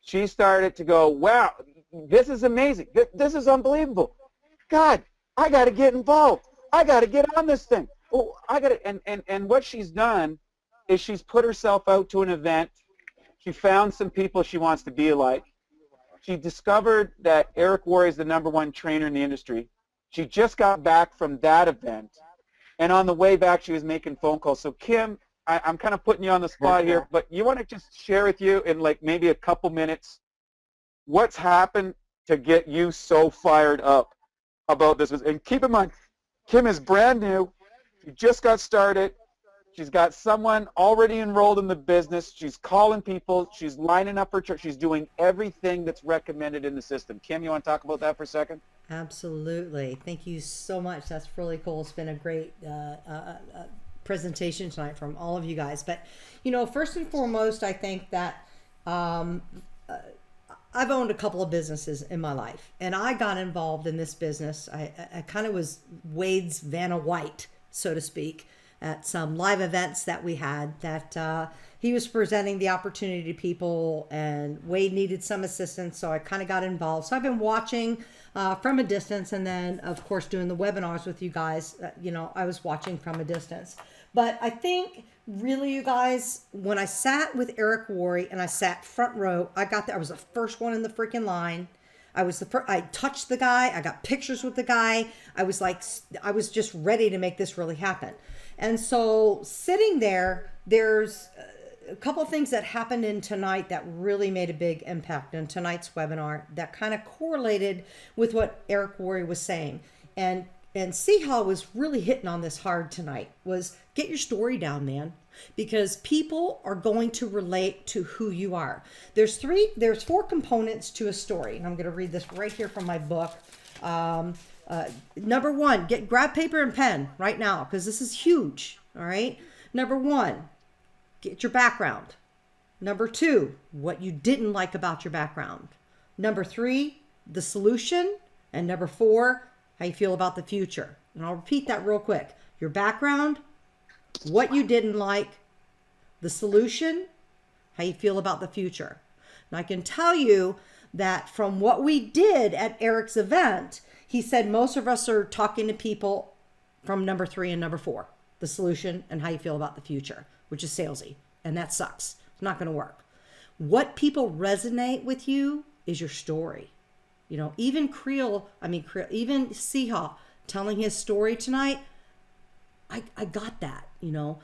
she started to go, wow, this is amazing. This is unbelievable. God, I got to get involved. I got to get on this thing. Oh, I got to, and what she's done is she's put herself out to an event. She found some people she wants to be like. She discovered that Eric Worre is the #1 trainer in the industry. She just got back from that event, and on the way back, she was making phone calls. So, Kim, I'm kind of putting you on the spot here, but you want to just share with you in like maybe a couple minutes what's happened to get you so fired up about this. And keep in mind, Kim is brand new. She just got started. She's got someone already enrolled in the business. She's calling people. She's lining up her church. She's doing everything that's recommended in the system. Kim, you want to talk about that for a second? Absolutely. Thank you so much. That's really cool. It's been a great presentation tonight from all of you guys. But, you know, first and foremost, I think that I've owned a couple of businesses in my life, and I got involved in this business. I kind of was Wade's Vanna White, so to speak, at some live events that we had that he was presenting the opportunity to people, and Wade needed some assistance, so I kind of got involved. So I've been watching from a distance, and then of course doing the webinars with you guys. You know, I was watching from a distance. But I think really, you guys, when I sat with Eric Worre and I sat front row, I got there. I was the first one in the freaking line. I was the first. I touched the guy. I got pictures with the guy. I was just ready to make this really happen. And so sitting there, there's a couple of things that happened in tonight that really made a big impact in tonight's webinar that kind of correlated with what Eric Worre was saying. And Seahal was really hitting on this hard tonight, was get your story down, man, because people are going to relate to who you are. There's 4 components to a story. And I'm going to read this right here from my book. Number 1, grab paper and pen right now, because this is huge. All right. Number 1, get your background. Number 2, what you didn't like about your background. Number 3, the solution. And number 4, how you feel about the future. And I'll repeat that real quick. Your background, what you didn't like, the solution, how you feel about the future. And I can tell you that from what we did at Eric's event, he said most of us are talking to people from number 3 and number 4, the solution and how you feel about the future, which is salesy. and that sucks. It's not going to work. What people resonate with you is your story. You know, even even Siha telling his story tonight, I got that, you know.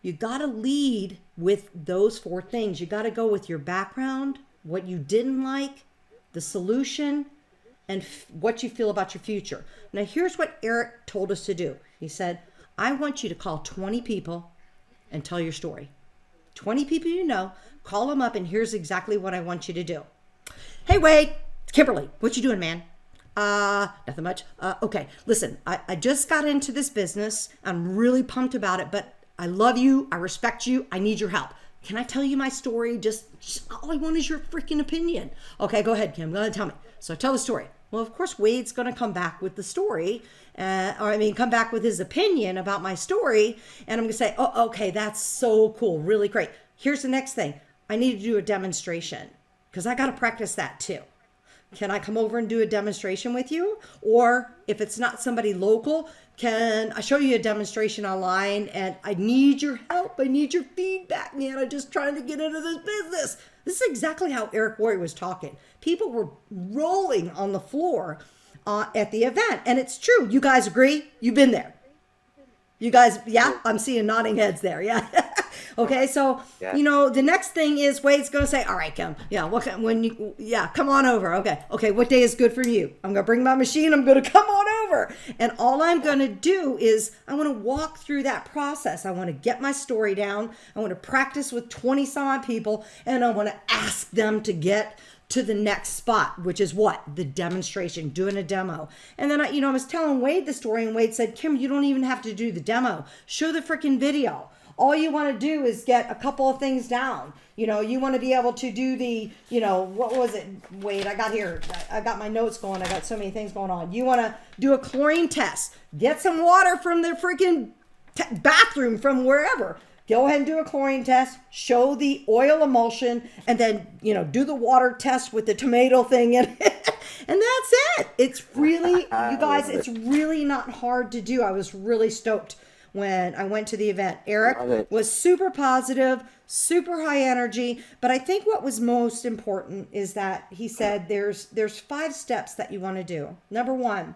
You got to lead with those 4 things. You got to go with your background, what you didn't like, the solution, and what you feel about your future. Now, here's what Eric told us to do. He said, I want you to call 20 people and tell your story. 20 people you know, call them up, and here's exactly what I want you to do. Hey, Wade, it's Kimberly. What you doing, man? Nothing much. Okay, listen, I just got into this business. I'm really pumped about it, but I love you. I respect you. I need your help. Can I tell you my story? Just all I want is your freaking opinion. Okay, go ahead, Kim. Go ahead and tell me. So I tell the story. Well, of course, Wade's going to come back with the story, come back with his opinion about my story. And I'm going to say, oh, okay, that's so cool. Really great. Here's the next thing. I need to do a demonstration because I got to practice that too. Can I come over and do a demonstration with you? Or if it's not somebody local, can I show you a demonstration online? And I need your help. I need your feedback, man. I'm just trying to get into this business. This is exactly how Eric Worre was talking. People were rolling on the floor at the event. And it's true. You guys agree? You've been there. You guys, yeah? I'm seeing nodding heads there. Yeah. Okay, so, you know, the next thing is Wade's going to say, all right, Kim, come on over. Okay, what day is good for you? I'm going to bring my machine. I'm going to come on over. And all I'm going to do is I want to walk through that process. I want to get my story down. I want to practice with 20 some odd people, and I want to ask them to get to the next spot, which is what? The demonstration, doing a demo. And then, I was telling Wade the story, and Wade said, Kim, you don't even have to do the demo. Show the freaking video. All you want to do is get a couple of things down. You want to be able to do the, what was it? Wade, I got my notes going. I got so many things going on. You want to do a chlorine test. Get some water from the freaking bathroom from wherever. Go ahead and do a chlorine test, show the oil emulsion, and then, do the water test with the tomato thing in it. And that's it. It's really, you guys, it's really not hard to do. I was really stoked when I went to the event. Eric was super positive, super high energy. But I think what was most important is that he said there's 5 steps that you want to do. Number 1,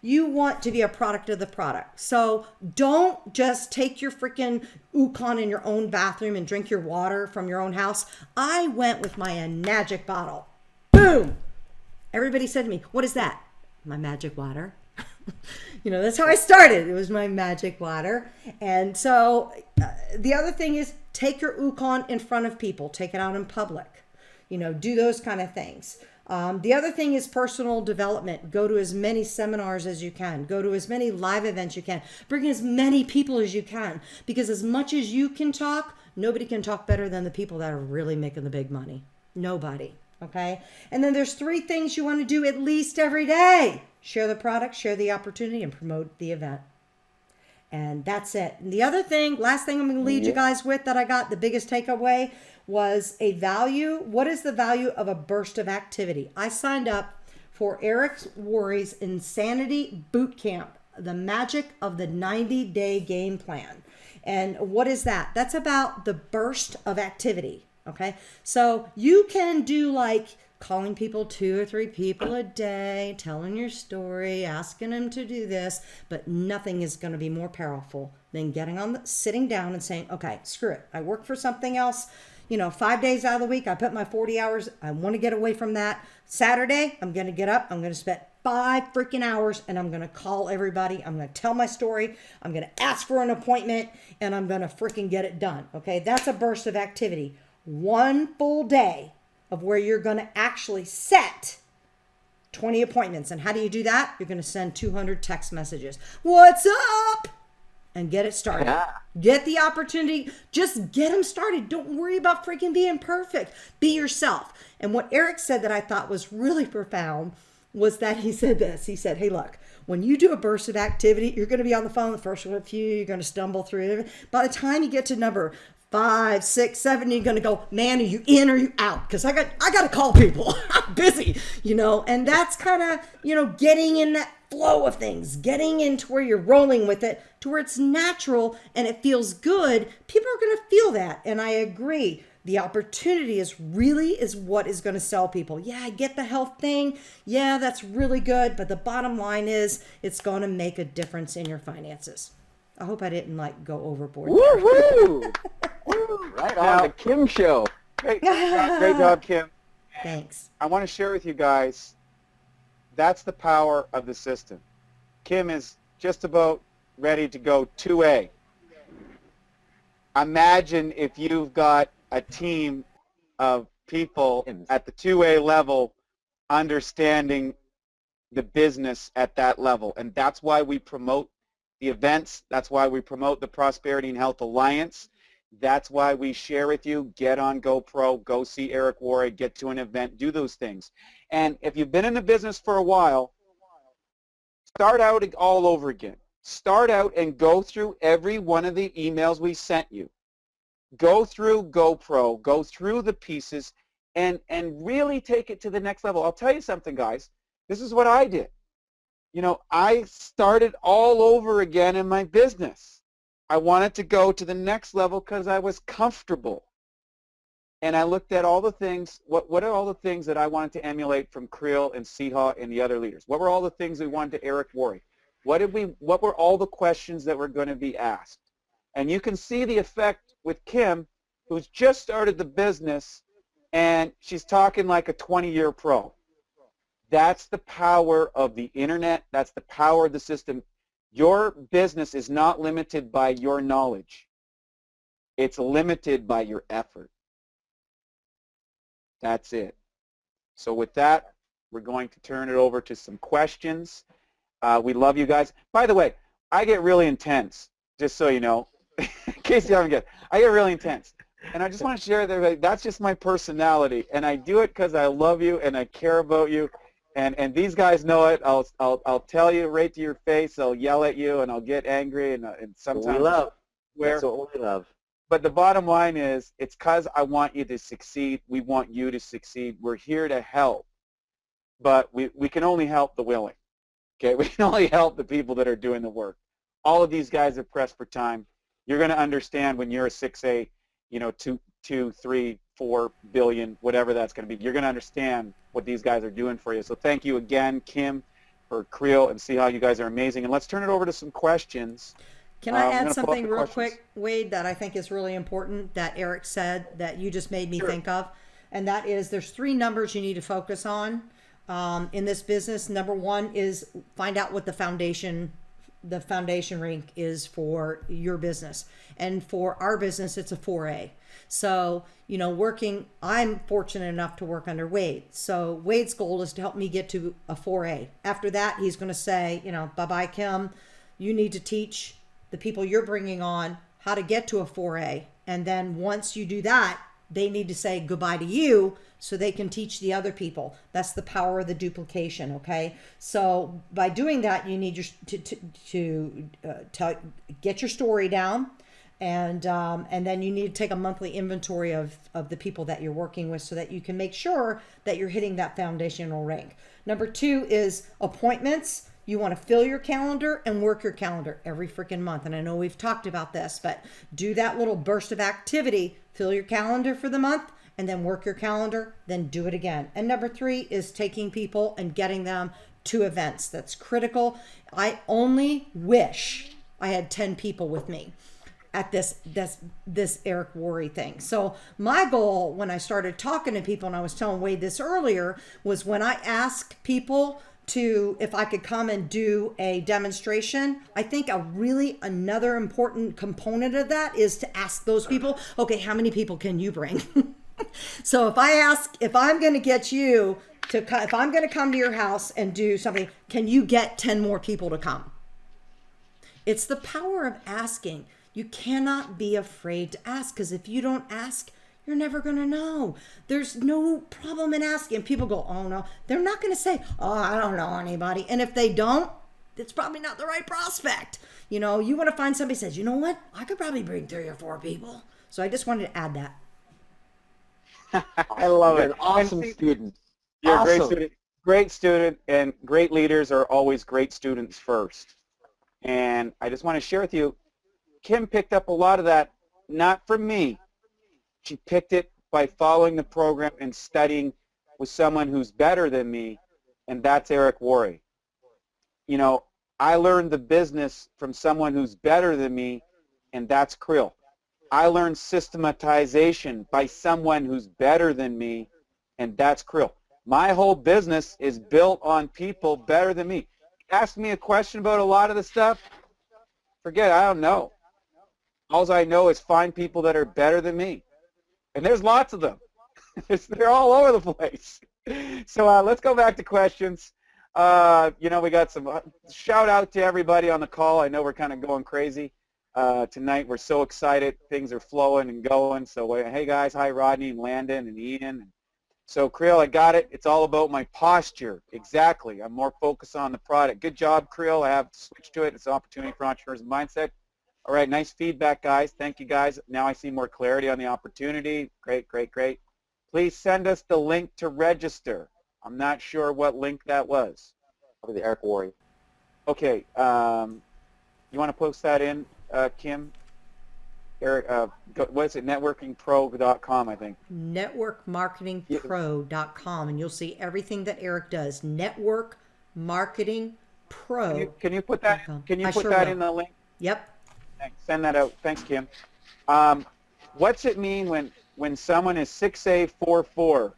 you want to be a product of the product. So don't just take your freaking Ukon in your own bathroom and drink your water from your own house. I went with my Enagic bottle. Boom! Everybody said to me, what is that? My magic water. That's how I started. It was my magic water. And so the other thing is take your Ukon in front of people. Take it out in public. Do those kind of things. The other thing is personal development. Go to as many seminars as you can. Go to as many live events you can. Bring as many people as you can. Because as much as you can talk, nobody can talk better than the people that are really making the big money. Nobody. Okay? And then there's 3 things you want to do at least every day. Share the product, share the opportunity, and promote the event. And that's it. And the other thing, last thing I'm going to lead you guys with that I got, the biggest takeaway was a value. What is the value of a burst of activity? I signed up for Eric Worre's Insanity Boot Camp, the magic of the 90-day game plan. And what is that? That's about the burst of activity. Okay. So you can do like calling people 2 or 3 people a day, telling your story, asking them to do this, but nothing is going to be more powerful than sitting down and saying, okay, screw it. I work for something else, 5 days out of the week. I put my 40 hours. I want to get away from that. Saturday, I'm going to get up. I'm going to spend 5 freaking hours and I'm going to call everybody. I'm going to tell my story. I'm going to ask for an appointment and I'm going to freaking get it done. Okay. That's a burst of activity. 1 full day of where you're going to actually set 20 appointments. And how do you do that? You're going to send 200 text messages. What's up? And get it started. Yeah. Get the opportunity. Just get them started. Don't worry about freaking being perfect. Be yourself. And what Eric said that I thought was really profound was that he said this. He said, hey, look, when you do a burst of activity, you're going to be on the phone the first few, you're going to stumble through it. By the time you get to number 5, 6, 7, you're going to go, man, are you in or you out? Because I got to call people. I'm busy, and that's kind of, getting in that flow of things, getting into where you're rolling with it to where it's natural and it feels good. People are going to feel that. And I agree. The opportunity is what is going to sell people. Yeah, I get the health thing. Yeah, that's really good. But the bottom line is it's going to make a difference in your finances. I hope I didn't go overboard. Woo-hoo! Right on the Kim Show. Great job, Kim. Thanks. I want to share with you guys, that's the power of the system. Kim is just about ready to go 2A. Imagine if you've got a team of people at the 2A level understanding the business at that level. And that's why we promote the events. That's why we promote the Prosperity and Health Alliance. That's why we share with you, get on GoPro, go see Eric Worre, get to an event, do those things. And if you've been in the business for a while, start out all over again. Start out and go through every one of the emails we sent you. Go through GoPro, go through the pieces, and really take it to the next level. I'll tell you something, guys. This is what I did. I started all over again in my business. I wanted to go to the next level because I was comfortable. And I looked at all the things, what are all the things that I wanted to emulate from Creel and Seha and the other leaders? What were all the things we wanted to Eric Worre? What were all the questions that were going to be asked? And you can see the effect with Kim, who's just started the business, and she's talking like a 20-year pro. That's the power of the internet. That's the power of the system. Your business is not limited by your knowledge. It's limited by your effort. That's it. So with that, we're going to turn it over to some questions. We love you guys. By the way, I get really intense, just so you know. In case you haven't guessed, I get really intense. And I just want to share with everybody, that's just my personality. And I do it because I love you and I care about you. And these guys know it. I'll tell you right to your face. I'll yell at you and I'll get angry and sometimes we love. Swear. That's what we love. But the bottom line is, it's because I want you to succeed. We want you to succeed. We're here to help. But we can only help the willing. Okay, we can only help the people that are doing the work. All of these guys are pressed for time. You're going to understand when you're a 6A, 2, 3, 4 billion, whatever that's going to be. You're going to understand what these guys are doing for you. So thank you again, Kim, for Creel, and see how you guys are amazing. And let's turn it over to some questions. Can I add something real quick, Wade, that I think is really important that Eric said that you just made me think of? And that is there's 3 numbers you need to focus on in this business. Number 1 is find out what the foundation rank is for your business. And for our business, it's a 4A. So, I'm fortunate enough to work under Wade. So Wade's goal is to help me get to a 4A. After that, he's going to say, bye-bye, Kim. You need to teach the people you're bringing on how to get to a 4A. And then once you do that, they need to say goodbye to you so they can teach the other people. That's the power of the duplication, okay? So by doing that, you need to get your story down, and then you need to take a monthly inventory of the people that you're working with so that you can make sure that you're hitting that foundational rank. Number 2 is appointments. You want to fill your calendar and work your calendar every freaking month. And I know we've talked about this, but do that little burst of activity, fill your calendar for the month, and then work your calendar, then do it again. And number 3 is taking people and getting them to events. That's critical. I only wish I had 10 people with me at this Eric Worre thing. So my goal when I started talking to people, and I was telling Wade this earlier, was when I ask people if I could come and do a demonstration, I think another important component of that is to ask those people, okay, how many people can you bring? So if I'm going to get you if I'm going to come to your house and do something, can you get 10 more people to come? It's the power of asking. You cannot be afraid to ask, because if you don't ask, you're never going to know. There's no problem in asking. People go, oh no. They're not going to say, oh, I don't know anybody. And if they don't, it's probably not the right prospect. You want to find somebody who says, you know what? I could probably bring 3 or 4 people. So I just wanted to add that. I love You're it. an awesome And see, student. you're a great Awesome. student. Great student, and great leaders are always great students first. And I just want to share with you, Kim picked up a lot of that, not from me. She picked it by following the program and studying with someone who's better than me, and that's Eric Worre. You know, I learned the business from someone who's better than me, and that's Krill. I learned systematization by someone who's better than me, and that's Krill. My whole business is built on people better than me. Ask me a question about a lot of the stuff, forget it, I don't know. All I know is find people that are better than me. And there's lots of them. They're all over the place. So let's go back to questions. You know, we got some shout out to everybody on the call. I know we're kind of going crazy tonight. We're so excited. Things are flowing and going. So hey guys, hi Rodney and Landon and Ian. So Creel, I got it. It's all about my posture. Exactly. I'm more focused on the product. Good job, Creel. I have to switch to it. It's an opportunity for entrepreneurs and mindset. All right, nice feedback, guys. Thank you, guys. Now I see more clarity on the opportunity. Great, great, great. Please send us the link to register. I'm not sure what link that was. Probably the Eric Worre. Okay. You want to post that in, Kim? Eric, what is it? Networkingpro.com, I think. Networkmarketingpro.com, and you'll see everything that Eric does. Network Marketing Pro. Can you put that? Can you I put sure that will. in the link? Yep. Thanks. Send that out. Thanks, Kim. What's it mean when someone is 6A44?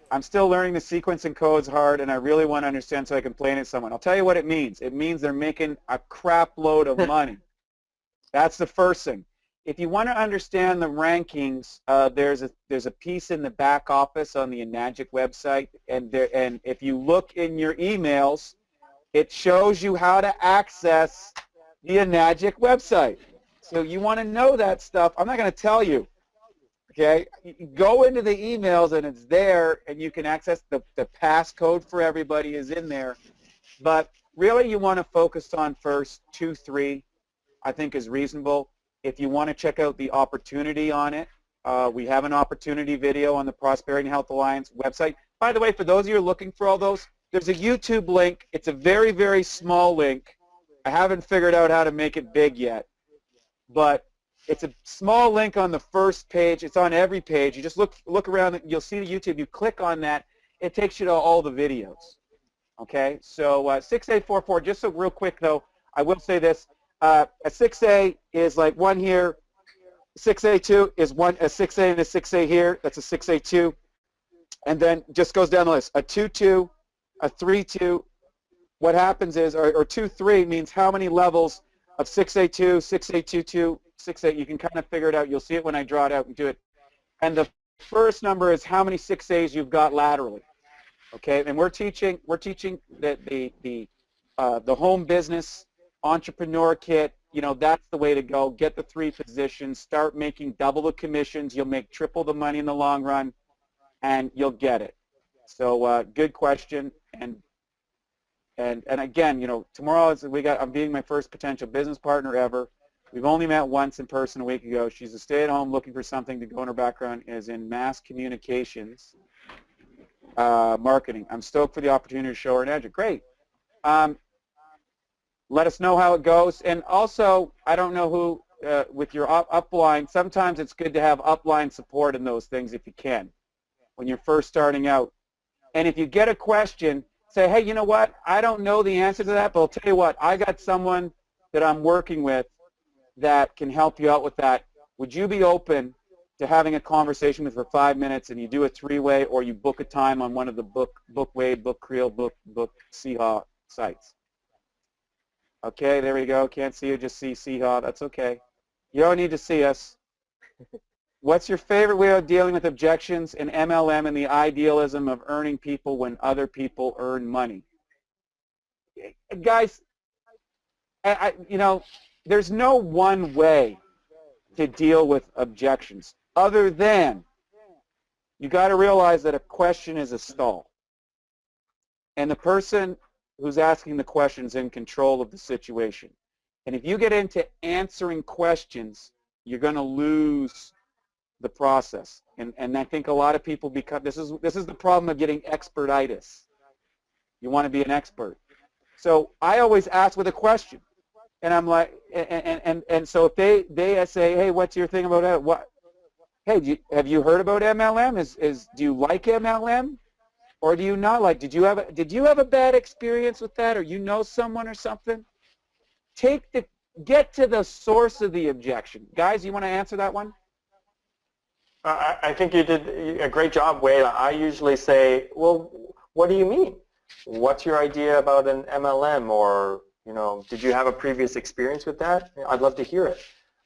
I'm still learning the sequence and codes hard, and I really want to understand so I can play it to someone. I'll tell you what it means. It means they're making a crap load of money. That's the first thing. If you want to understand the rankings, there's a piece in the back office on the Enagic website, and if you look in your emails, it shows you how to access the Enagic website. So you want to know that stuff. I'm not going to tell you. Okay, you go into the emails and it's there, and you can access the passcode for everybody is in there. But really, you want to focus on first 2, 3. I think is reasonable. If you want to check out the opportunity on it, we have an opportunity video on the Prosperity and Health Alliance website. By the way, for those of you who are looking for all those, there's a YouTube link. It's a very, very small link. I haven't figured out how to make it big yet, but it's a small link on the first page. It's on every page. You just look around. You'll see the YouTube. You click on that. It takes you to all the videos. Okay, so 6A44, just so real quick though, I will say this. A 6A is like one here. 6A2 is one, a 6A and a 6A here. That's a 6A2. And then just goes down the list. A 2-2, a 3-2. What happens is, or 2-3 means how many levels of 6A2, 6A22, 6A. You can kind of figure it out. You'll see it when I draw it out and do it. And the first number is how many 6As you've got laterally. Okay, and we're teaching that the home business entrepreneur kit, you know, that's the way to go. Get the 3 positions, start making double the commissions. You'll make triple the money in the long run, and you'll get it. So good question. And again, you know, tomorrow I'm being my first potential business partner ever. We've only met once in person a week ago. She's a stay-at-home looking for something to go in her background is in mass communications marketing. I'm stoked for the opportunity to show her Enagic. Great. Let us know how it goes. And also, I don't know who, with your upline, sometimes it's good to have upline support in those things if you can, when you're first starting out. And if you get a question, say, hey, you know what, I don't know the answer to that, but I'll tell you what, I got someone that I'm working with that can help you out with that. Would you be open to having a conversation with her for 5 minutes, and you do a 3-way, or you book a time on one of the Bookway, Book Creel, Book Seehaw sites? Okay, there we go. Can't see you, just see Seehaw. That's okay. You don't need to see us. What's your favorite way of dealing with objections in MLM and the idealism of earning people when other people earn money? Guys, you know, there's no one way to deal with objections other than you got to realize that a question is a stall. And the person who's asking the question is in control of the situation. And if you get into answering questions, you're going to lose the process. And I think a lot of people become, this is the problem of getting expertitis. You want to be an expert. So I always ask with a question. And I'm like, and so if they say, hey, what's your thing about it? What? Hey, have you heard about MLM? Do you like MLM, or do you not like? Did you have a bad experience with that, or you know someone or something? Get to the source of the objection, guys. You want to answer that one? I think you did a great job, Wade. I usually say, well, what do you mean? What's your idea about an MLM, or did you have a previous experience with that? I'd love to hear it.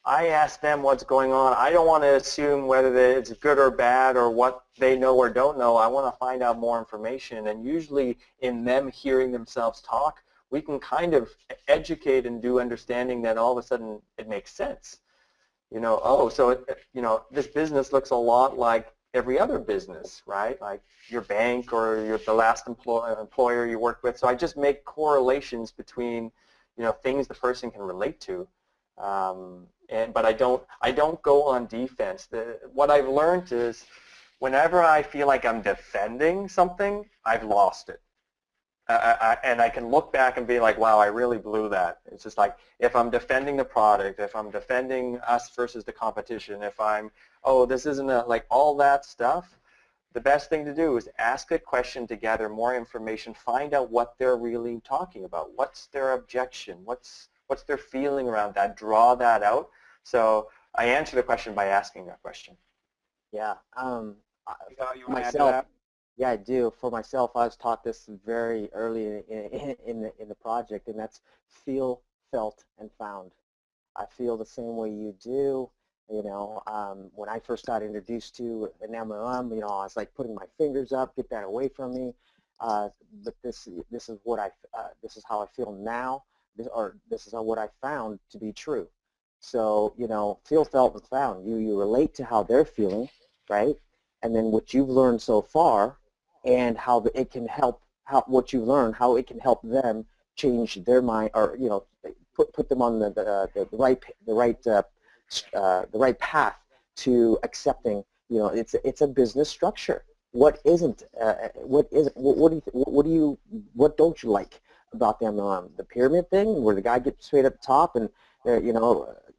I ask them what's going on. I don't want to assume whether it's good or bad or what they know or don't know. I want to find out more information, and usually in them hearing themselves talk, we can kind of educate and do understanding that all of a sudden it makes sense. Oh, so this business looks a lot like every other business, right? Like your bank or the last employer you worked with. So I just make correlations between, things the person can relate to. But I don't go on defense. What I've learned is whenever I feel like I'm defending something, I've lost it. And I can look back and be like, wow, I really blew that. It's just like, if I'm defending the product, if I'm defending us versus the competition, if I'm, oh, this isn't like all that stuff, the best thing to do is ask a question to gather more information, find out what they're really talking about. What's their objection? What's their feeling around that? Draw that out. So I answer the question by asking that question. Yeah. You want to add to Myself, that? yeah, I do. For myself, I was taught this very early in the project, and that's feel, felt, and found. I feel the same way you do. When I first got introduced to an MLM, I was like putting my fingers up, get that away from me. But this is how I feel now, this is what I found to be true. So feel, felt, and found. You relate to how they're feeling, right? And then what you've learned so far, and how it can help, what you learn, how it can help them change their mind, or put them on the right path to accepting. It's a business structure. What don't you like about the MLM? The pyramid thing, where the guy gets straight at the top and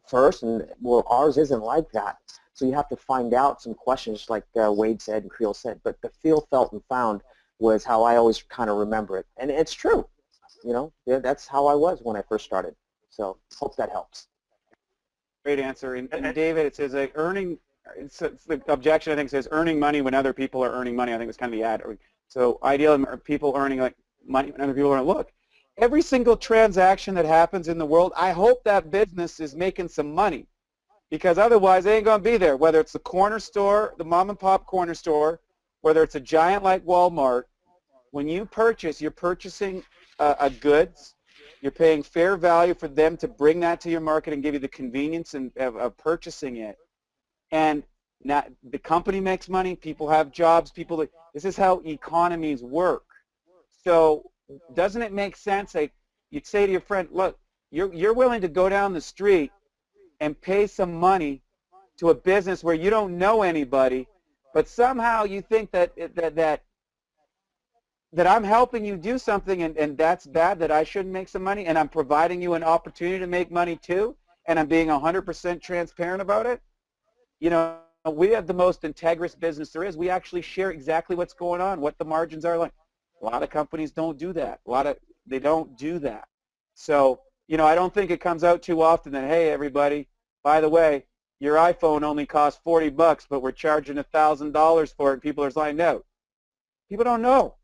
first, and well, ours isn't like that. So you have to find out some questions, like Wade said and Creel said. But the feel, felt, and found was how I always kind of remember it, and it's true. That's how I was when I first started. So hope that helps. Great answer. And David, it says like earning. It's the objection, I think, says earning money when other people are earning money. I think it's kind of the ad. So ideally, people earning like money when other people are. Look, every single transaction that happens in the world, I hope that business is making some money. Because otherwise they ain't going to be there, whether it's the corner store, the mom and pop corner store, whether it's a giant like Walmart. When you purchase, you're purchasing a goods. You're paying fair value for them to bring that to your market and give you the convenience of purchasing it. And now the company makes money, people have jobs, this is how economies work. So doesn't it make sense? Like you'd say to your friend, look, you're willing to go down the street and pay some money to a business where you don't know anybody, but somehow you think that I'm helping you do something, and that's bad, that I shouldn't make some money, and I'm providing you an opportunity to make money too, and I'm being 100% transparent about it. We have the most integrous business there is. We actually share exactly what's going on, what the margins are like. A lot of companies don't do that. They don't do that. So I don't think it comes out too often that, hey, everybody, by the way, your iPhone only costs $40, but we're charging $1,000 for it, and people are signed out. People don't know.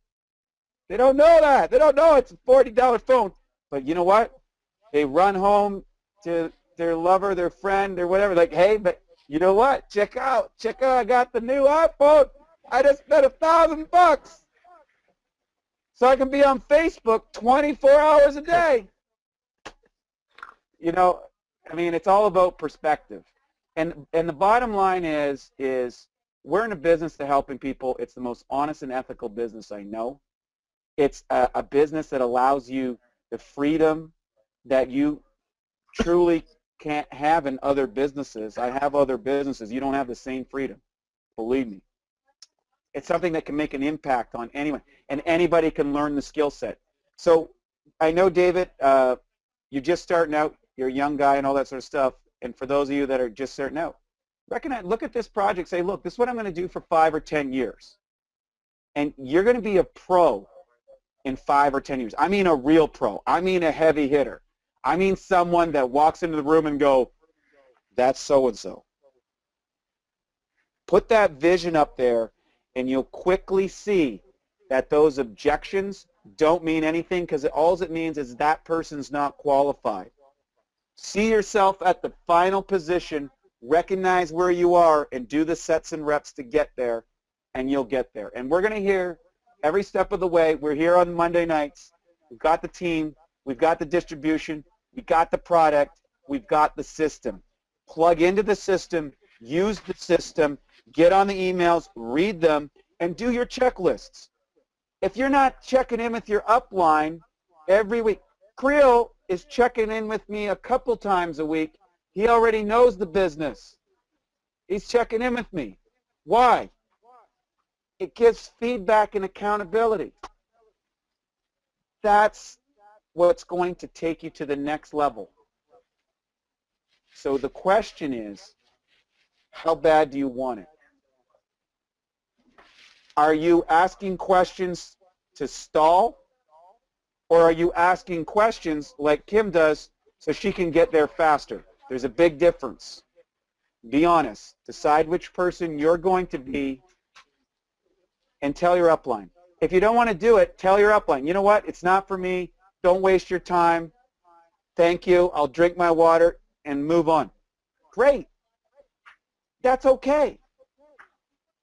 They don't know that. They don't know it's a $40 phone. But you know what? They run home to their lover, their friend, or whatever, like, hey, but you know what? Check out, I got the new iPhone. I just spent $1,000. So I can be on Facebook 24 hours a day. It's all about perspective. And the bottom line is we're in a business to helping people. It's the most honest and ethical business I know. It's a business that allows you the freedom that you truly can't have in other businesses. I have other businesses. You don't have the same freedom. Believe me. It's something that can make an impact on anyone, and anybody can learn the skill set. So I know, David, you're just starting out. You're a young guy and all that sort of stuff. And for those of you that are just starting out, look at this project. Say, look, this is what I'm going to do for 5 or 10 years. And you're going to be a pro in 5 or 10 years. I mean a real pro. I mean a heavy hitter. I mean someone that walks into the room and go, that's so-and-so. Put that vision up there, and you'll quickly see that those objections don't mean anything, because all it means is that person's not qualified. See yourself at the final position, recognize where you are, and do the sets and reps to get there, and you'll get there. And we're going to hear every step of the way. We're here on Monday nights. We've got the team. We've got the distribution. We've got the product. We've got the system. Plug into the system. Use the system. Get on the emails. Read them. And do your checklists. If you're not checking in with your upline every week, Creel is checking in with me a couple times a week. He already knows the business. He's checking in with me. Why? It gives feedback and accountability. That's what's going to take you to the next level. So the question is, how bad do you want it? Are you asking questions to stall, or are you asking questions like Kim does so she can get there faster? There's a big difference. Be honest. Decide which person you're going to be and tell your upline. If you don't want to do it, tell your upline, you know what, it's not for me. Don't waste your time. Thank you. I'll drink my water and move on. Great. That's okay.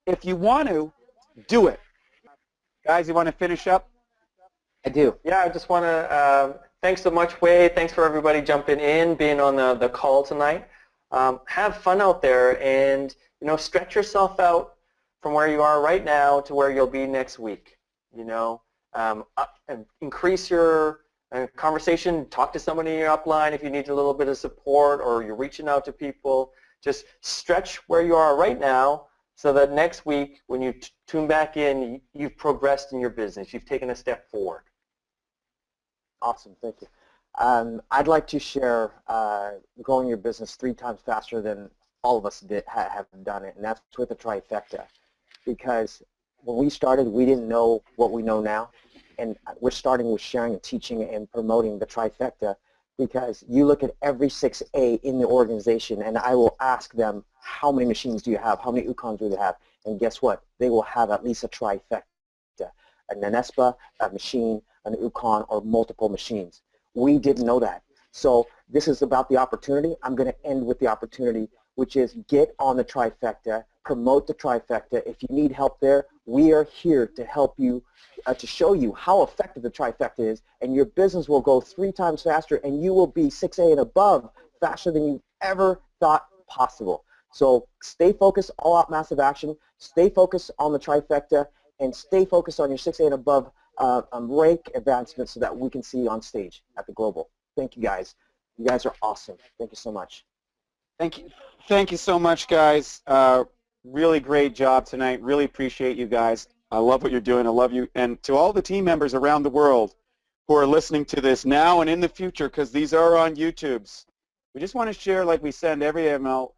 If you want to, do it. Guys, you want to finish up? I do. Yeah, I just want to, thanks so much, Wade. Thanks for everybody jumping in, being on the call tonight. Have fun out there, and stretch yourself out from where you are right now to where you'll be next week. And increase your conversation. Talk to somebody in your upline if you need a little bit of support, or you're reaching out to people. Just stretch where you are right now, so that next week when you tune back in, you've progressed in your business. You've taken a step forward. Awesome, thank you. I'd like to share growing your business 3 times faster than all of us have done it, and that's with the trifecta. Because when we started, we didn't know what we know now, and we're starting with sharing and teaching and promoting the trifecta, because you look at every 6A in the organization, and I will ask them, how many machines do you have? How many Ukons do they have? And guess what? They will have at least a trifecta, a Nanespa, a machine, an Ukon, or multiple machines. We didn't know that. So this is about the opportunity. I'm going to end with the opportunity, which is get on the trifecta, promote the trifecta. If you need help there, we are here to help you, to show you how effective the trifecta is, and your business will go 3 times faster, and you will be 6A and above faster than you ever thought possible. So stay focused, all out massive action, stay focused on the trifecta, and stay focused on your 6A and above rank advancements so that we can see you on stage at the global. Thank you guys. You guys are awesome. Thank you so much. Thank you. Thank you so much, guys. Really great job tonight. Really appreciate you guys. I love what you're doing. I love you. And to all the team members around the world who are listening to this now and in the future, because these are on YouTubes, we just want to share, like we send every email,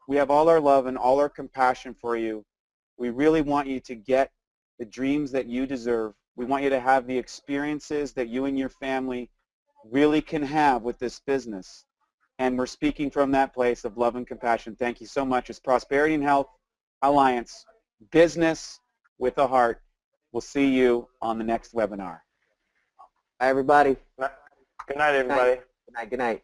we have all our love and all our compassion for you. We really want you to get the dreams that you deserve. We want you to have the experiences that you and your family really can have with this business. And we're speaking from that place of love and compassion. Thank you so much. It's Prosperity and Health Alliance, business with a heart. We'll see you on the next webinar. Bye, everybody. Good night, everybody. Good night. Good night.